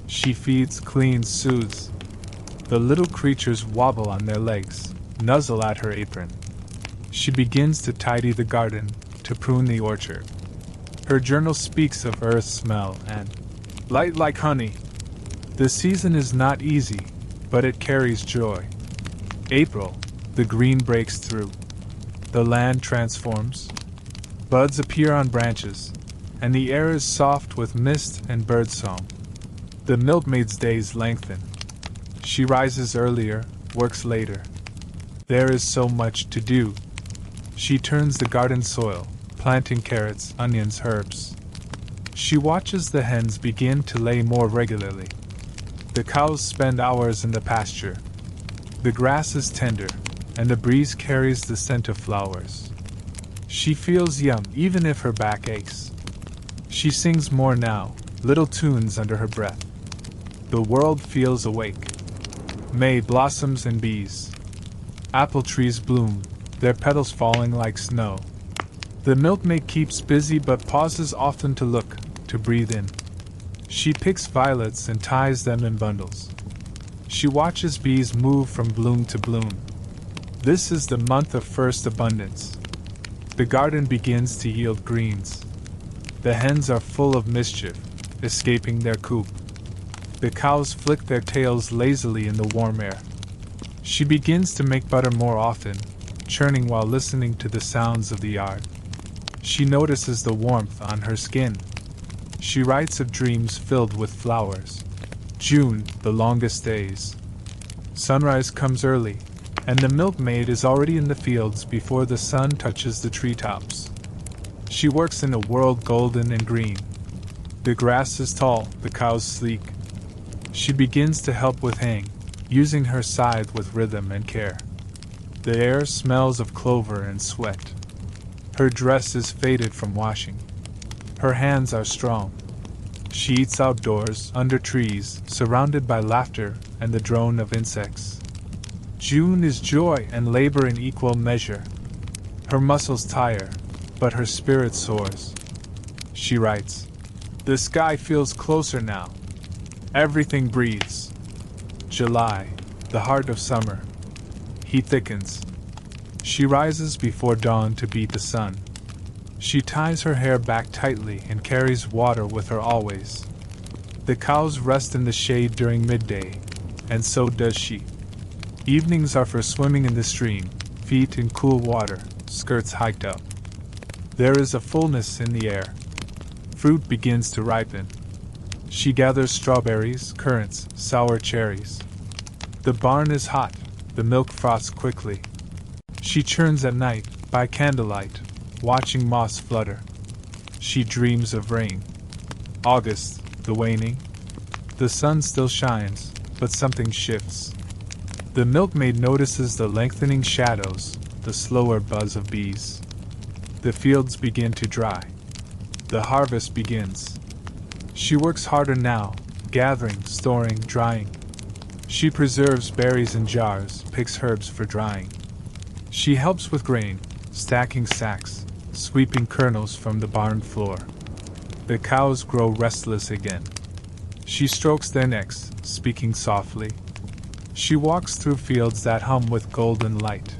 She feeds, cleans, soothes. The little creatures wobble on their legs, nuzzle at her apron. She begins to tidy the garden, to prune the orchard. Her journal speaks of earth smell and light like honey. The season is not easy, but it carries joy. April, the green breaks through. The land transforms. Buds appear on branches, and the air is soft with mist and birdsong. The milkmaid's days lengthen. She rises earlier, works later. There is so much to do. She turns the garden soil, planting carrots, onions, herbs. She watches the hens begin to lay more regularly. The cows spend hours in the pasture. The grass is tender, and the breeze carries the scent of flowers. She feels young even if her back aches. She sings more now, little tunes under her breath. The world feels awake. May blossoms and bees. Apple trees bloom, their petals falling like snow. The milkmaid keeps busy but pauses often to look, to breathe in. She picks violets and ties them in bundles. She watches bees move from bloom to bloom. This is the month of first abundance. The garden begins to yield greens. The hens are full of mischief, escaping their coop. The cows flick their tails lazily in the warm air. She begins to make butter more often, churning while listening to the sounds of the yard. She notices the warmth on her skin. She writes of dreams filled with flowers. June, the longest days. Sunrise comes early, and the milkmaid is already in the fields before the sun touches the treetops. She works in a world golden and green. The grass is tall, the cows sleek. She begins to help with haying, using her scythe with rhythm and care. The air smells of clover and sweat. Her dress is faded from washing. Her hands are strong. She eats outdoors, under trees, surrounded by laughter and the drone of insects. June is joy and labor in equal measure. Her muscles tire, but her spirit soars. She writes, "The sky feels closer now. Everything breathes." July, the heart of summer. He thickens. She rises before dawn to beat the sun. She ties her hair back tightly and carries water with her always. The cows rest in the shade during midday, and so does she. Evenings are for swimming in the stream, feet in cool water, skirts hiked up. There is a fullness in the air. Fruit begins to ripen. She gathers strawberries, currants, sour cherries. The barn is hot, the milk froths quickly. She churns at night, by candlelight, watching moths flutter. She dreams of rain. August, the waning. The sun still shines, but something shifts. The milkmaid notices the lengthening shadows, the slower buzz of bees. The fields begin to dry. The harvest begins. She works harder now, gathering, storing, drying. She preserves berries in jars, picks herbs for drying. She helps with grain, stacking sacks, sweeping kernels from the barn floor. The cows grow restless again. She strokes their necks, speaking softly. She walks through fields that hum with golden light.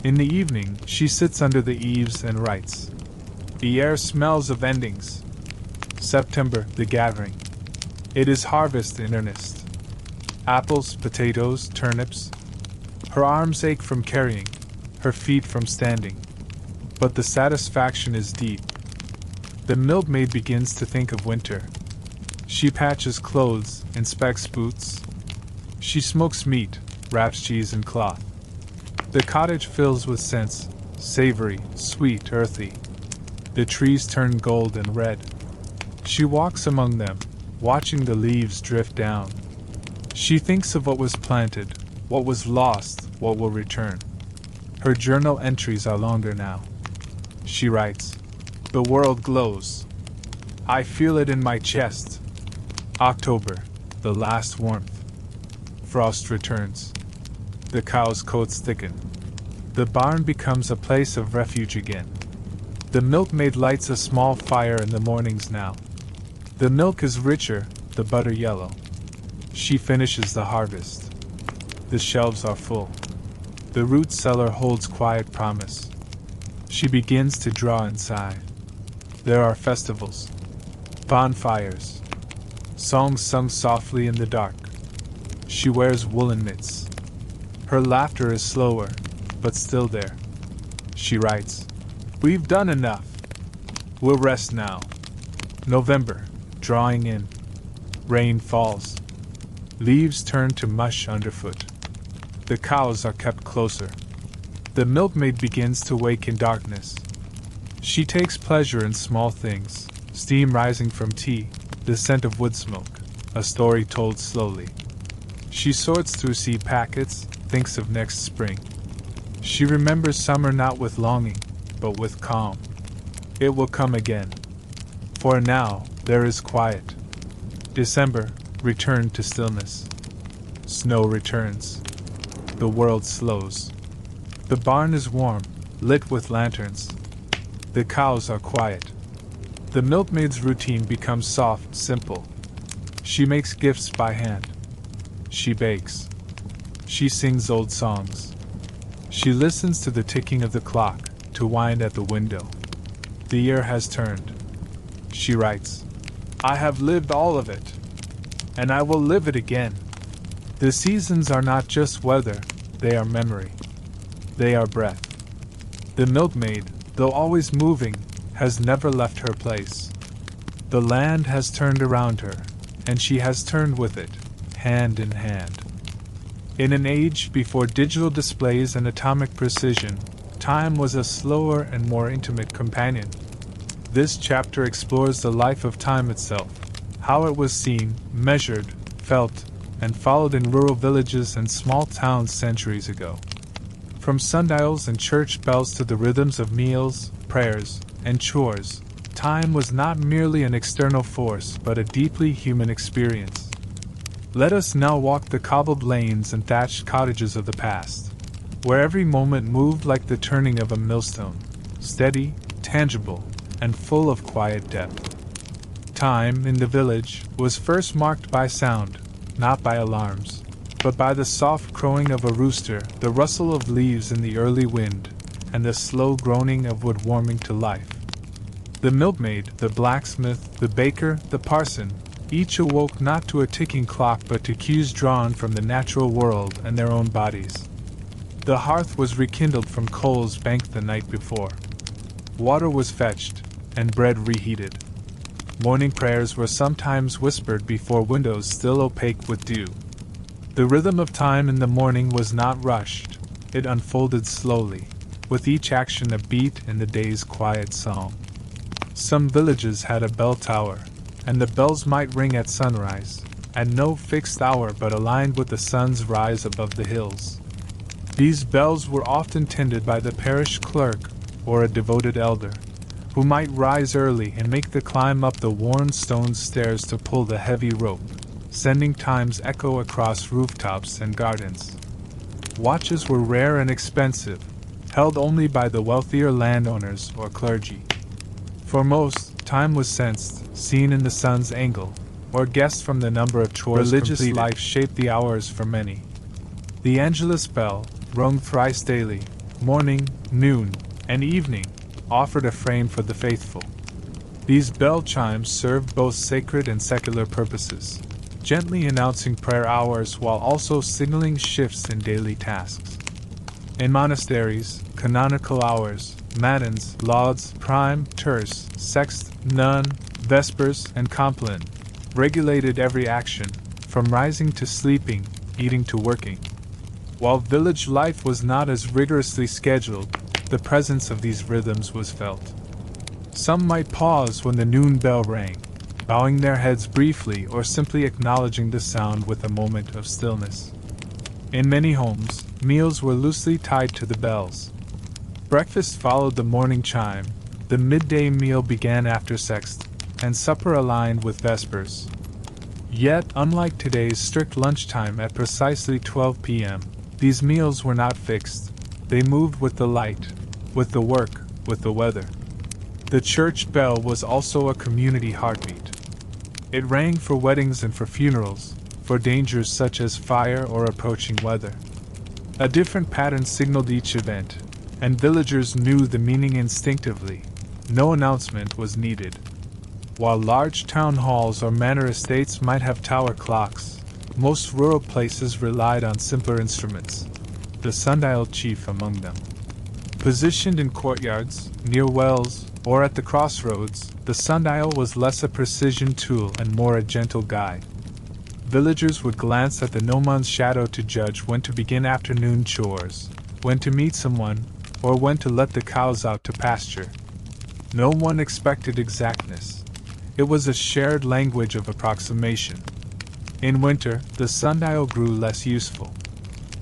In the evening, she sits under the eaves and writes. The air smells of endings. September, the gathering. It is harvest in earnest. Apples, potatoes, turnips. Her arms ache from carrying, her feet from standing. But the satisfaction is deep. The milkmaid begins to think of winter. She patches clothes, inspects boots. She smokes meat, wraps cheese in cloth. The cottage fills with scents, savory, sweet, earthy. The trees turn gold and red. She walks among them, watching the leaves drift down. She thinks of what was planted, what was lost, what will return. Her journal entries are longer now. She writes, The world glows. I feel it in my chest. October, the last warmth. Frost returns. The cows' coats thicken. The barn becomes a place of refuge again. The milkmaid lights a small fire in the mornings now. The milk is richer, the butter yellow. She finishes the harvest. The shelves are full. The root cellar holds quiet promise. She begins to draw inside. There are festivals, bonfires, songs sung softly in the dark. She wears woolen mitts. Her laughter is slower, but still there. She writes, "We've done enough. We'll rest now." November, drawing in. Rain falls. Leaves turn to mush underfoot. The cows are kept closer. The milkmaid begins to wake in darkness. She takes pleasure in small things, steam rising from tea, the scent of wood smoke, a story told slowly. She sorts through seed packets, thinks of next spring. She remembers summer not with longing, but with calm. It will come again. For now, there is quiet. December, return to stillness. Snow returns. The world slows. The barn is warm, lit with lanterns. The cows are quiet. The milkmaid's routine becomes soft, simple. She makes gifts by hand. She bakes. She sings old songs. She listens to the ticking of the clock, to wind at the window. The year has turned. She writes, "I have lived all of it, and I will live it again." The seasons are not just weather, they are memory. They are breath. The milkmaid, though always moving, has never left her place. The land has turned around her, and she has turned with it, hand in hand. In an age before digital displays and atomic precision, time was a slower and more intimate companion. This chapter explores the life of time itself, how it was seen, measured, felt, and followed in rural villages and small towns centuries ago. From sundials and church bells to the rhythms of meals, prayers, and chores, time was not merely an external force but a deeply human experience. Let us now walk the cobbled lanes and thatched cottages of the past, where every moment moved like the turning of a millstone, steady, tangible, and full of quiet depth. Time, in the village, was first marked by sound, not by alarms, but by the soft crowing of a rooster, the rustle of leaves in the early wind, and the slow groaning of wood warming to life. The milkmaid, the blacksmith, the baker, the parson, each awoke not to a ticking clock but to cues drawn from the natural world and their own bodies. The hearth was rekindled from coals banked the night before. Water was fetched, and bread reheated. Morning prayers were sometimes whispered before windows still opaque with dew. The rhythm of time in the morning was not rushed, it unfolded slowly, with each action a beat in the day's quiet song. Some villages had a bell tower, and the bells might ring at sunrise, at no fixed hour but aligned with the sun's rise above the hills. These bells were often tended by the parish clerk or a devoted elder, who might rise early and make the climb up the worn stone stairs to pull the heavy rope, sending time's echo across rooftops and gardens. Watches were rare and expensive, held only by the wealthier landowners or clergy. For most, time was sensed, seen in the sun's angle, or guessed from the number of chores religious completed. Life shaped the hours for many. The Angelus bell, rung thrice daily, morning, noon, and evening, offered a frame for the faithful. These bell chimes served both sacred and secular purposes, gently announcing prayer hours while also signaling shifts in daily tasks. In monasteries, canonical hours, matins, lauds, prime, terce, sext, none, vespers, and compline regulated every action, from rising to sleeping, eating to working. While village life was not as rigorously scheduled, the presence of these rhythms was felt. Some might pause when the noon bell rang, bowing their heads briefly or simply acknowledging the sound with a moment of stillness. In many homes, meals were loosely tied to the bells. Breakfast followed the morning chime, The midday meal began after sext, and supper aligned with vespers. Yet, unlike today's strict lunchtime at precisely 12 p.m., these meals were not fixed. They moved with the light, with the work, with the weather. The church bell was also a community heartbeat. It rang for weddings and for funerals, for dangers such as fire or approaching weather. A different pattern signaled each event, and villagers knew the meaning instinctively. No announcement was needed. While large town halls or manor estates might have tower clocks, most rural places relied on simpler instruments, the sundial chief among them. Positioned in courtyards, near wells, or at the crossroads, the sundial was less a precision tool and more a gentle guide. Villagers would glance at the gnomon's shadow to judge when to begin afternoon chores, when to meet someone, or when to let the cows out to pasture. No one expected exactness. It was a shared language of approximation. In winter, the sundial grew less useful.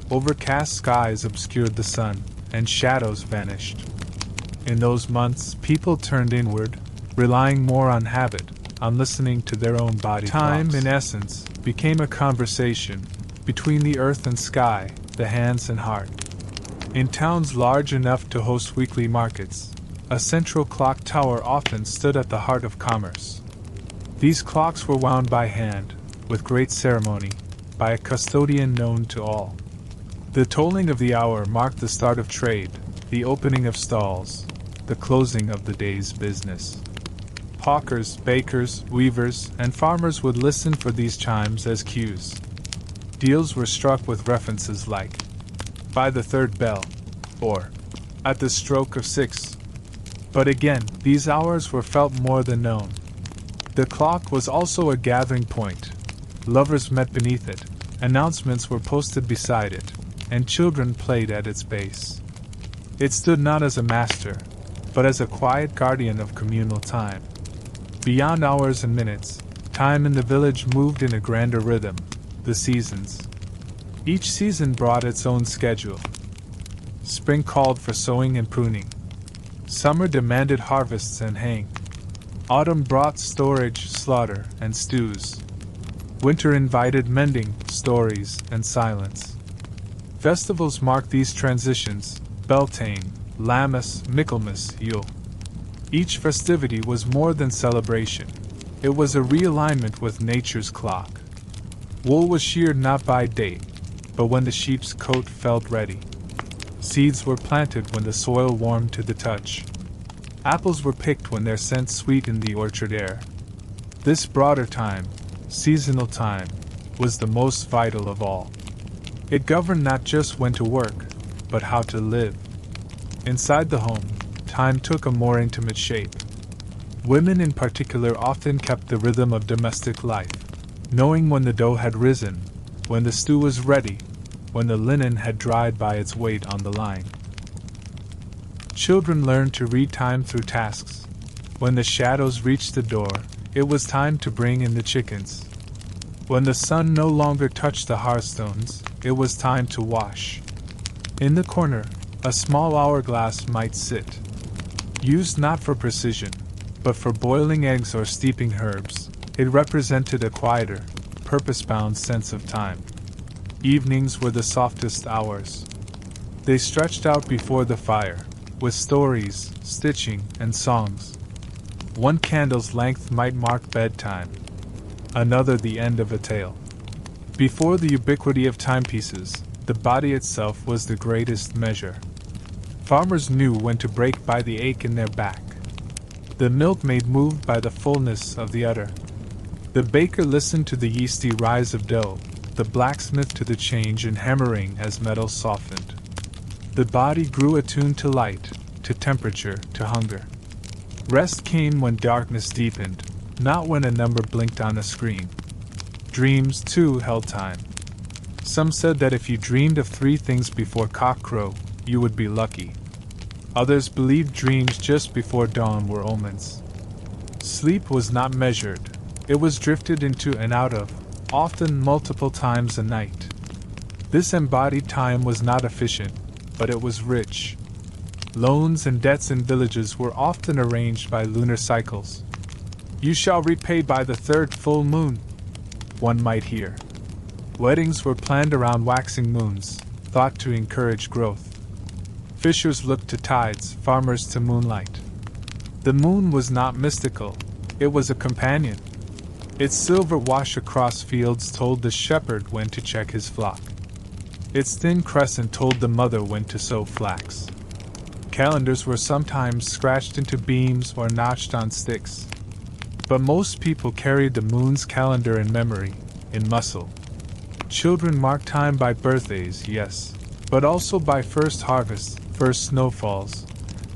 Overcast skies obscured the sun, and shadows vanished. In those months, people turned inward, relying more on habit, on listening to their own body clocks. Time, in essence, became a conversation between the earth and sky, the hands and heart. In towns large enough to host weekly markets, a central clock tower often stood at the heart of commerce. These clocks were wound by hand, with great ceremony, by a custodian known to all. The tolling of the hour marked the start of trade, the opening of stalls, the closing of the day's business. Hawkers, bakers, weavers, and farmers would listen for these chimes as cues. Deals were struck with references like, "by the third bell," or "at the stroke of 6." But again, these hours were felt more than known. The clock was also a gathering point. Lovers met beneath it, announcements were posted beside it, and children played at its base. It stood not as a master, but as a quiet guardian of communal time. Beyond hours and minutes, time in the village moved in a grander rhythm, the seasons. Each season brought its own schedule. Spring called for sowing and pruning. Summer demanded harvests and haying. Autumn brought storage, slaughter, and stews. Winter invited mending, stories, and silence. Festivals marked these transitions: Beltane, Lammas, Michaelmas, Yule. Each festivity was more than celebration. It was a realignment with nature's clock. Wool was sheared not by date, but when the sheep's coat felt ready. Seeds were planted when the soil warmed to the touch. Apples were picked when their scent sweetened the orchard air. This broader time, seasonal time, was the most vital of all. It governed not just when to work, but how to live. Inside the home, time took a more intimate shape. Women in particular often kept the rhythm of domestic life, knowing when the dough had risen, when the stew was ready, when the linen had dried by its weight on the line. Children learned to read time through tasks. When the shadows reached the door, it was time to bring in the chickens. When the sun no longer touched the hearthstones, it was time to wash. In the corner, a small hourglass might sit, used not for precision, but for boiling eggs or steeping herbs. It represented a quieter, purpose-bound sense of time. Evenings were the softest hours. They stretched out before the fire, with stories, stitching, and songs. One candle's length might mark bedtime, another the end of a tale. Before the ubiquity of timepieces, the body itself was the greatest measure. Farmers knew when to break by the ache in their back. The milkmaid moved by the fullness of the udder. The baker listened to the yeasty rise of dough, the blacksmith to the change in hammering as metal softened. The body grew attuned to light, to temperature, to hunger. Rest came when darkness deepened, not when a number blinked on a screen. Dreams, too, held time. Some said that if you dreamed of 3 things before cockcrow, you would be lucky. Others believed dreams just before dawn were omens. Sleep was not measured. It was drifted into and out of, often multiple times a night. This embodied time was not efficient, but it was rich. Loans and debts in villages were often arranged by lunar cycles. You shall repay by the third full moon, one might hear. Weddings were planned around waxing moons, thought to encourage growth. Fishers looked to tides, farmers to moonlight. The moon was not mystical, it was a companion. Its silver wash across fields told the shepherd when to check his flock. Its thin crescent told the mother when to sow flax. Calendars were sometimes scratched into beams or notched on sticks. But most people carried the moon's calendar in memory, in muscle. Children marked time by birthdays, yes, but also by first harvests, first snowfalls,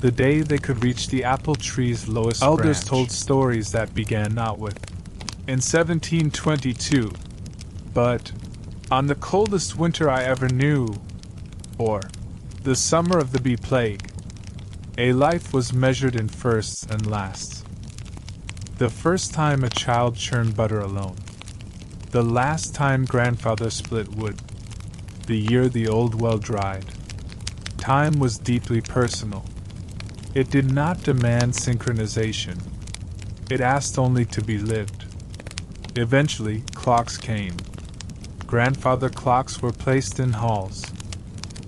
the day they could reach the apple tree's lowest branch. Elders told stories that began not with in 1722, but on the coldest winter I ever knew, or the summer of the bee plague. A life was measured in firsts and lasts. The first time a child churned butter alone. The last time grandfather split wood. The year the old well dried. Time was deeply personal. It did not demand synchronization. It asked only to be lived. Eventually, clocks came. Grandfather clocks were placed in halls.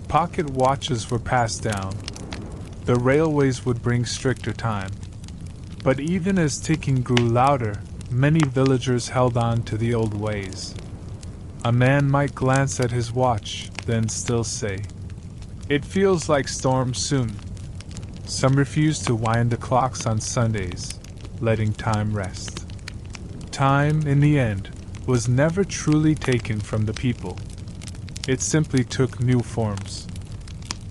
Pocket watches were passed down. The railways would bring stricter time. But even as ticking grew louder, many villagers held on to the old ways. A man might glance at his watch, then still say, "It feels like storm soon." Some refused to wind the clocks on Sundays, letting time rest. Time, in the end, was never truly taken from the people. It simply took new forms.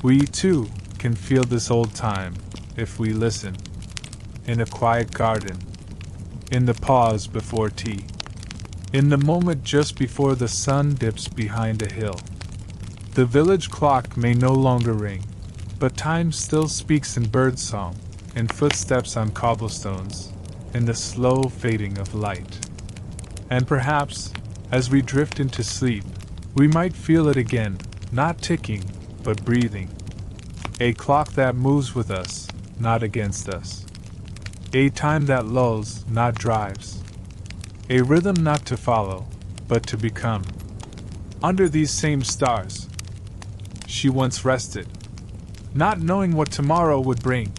We, too, can feel this old time, if we listen. In a quiet garden. In the pause before tea. In the moment just before the sun dips behind a hill. The village clock may no longer ring, but time still speaks in birdsong, in footsteps on cobblestones, in the slow fading of light. And perhaps, as we drift into sleep, we might feel it again, not ticking, but breathing. A clock that moves with us, not against us. A time that lulls, not drives. A rhythm not to follow, but to become. Under these same stars, she once rested, not knowing what tomorrow would bring,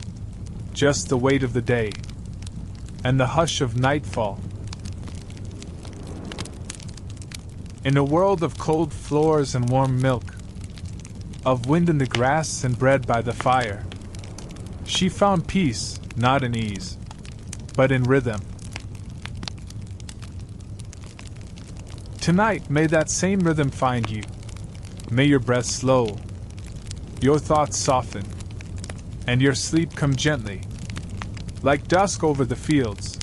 just the weight of the day, and the hush of nightfall. In a world of cold floors and warm milk, of wind in the grass and bread by the fire, she found peace, not in ease, but in rhythm. Tonight, may that same rhythm find you. May your breath slow, your thoughts soften, and your sleep come gently, like dusk over the fields,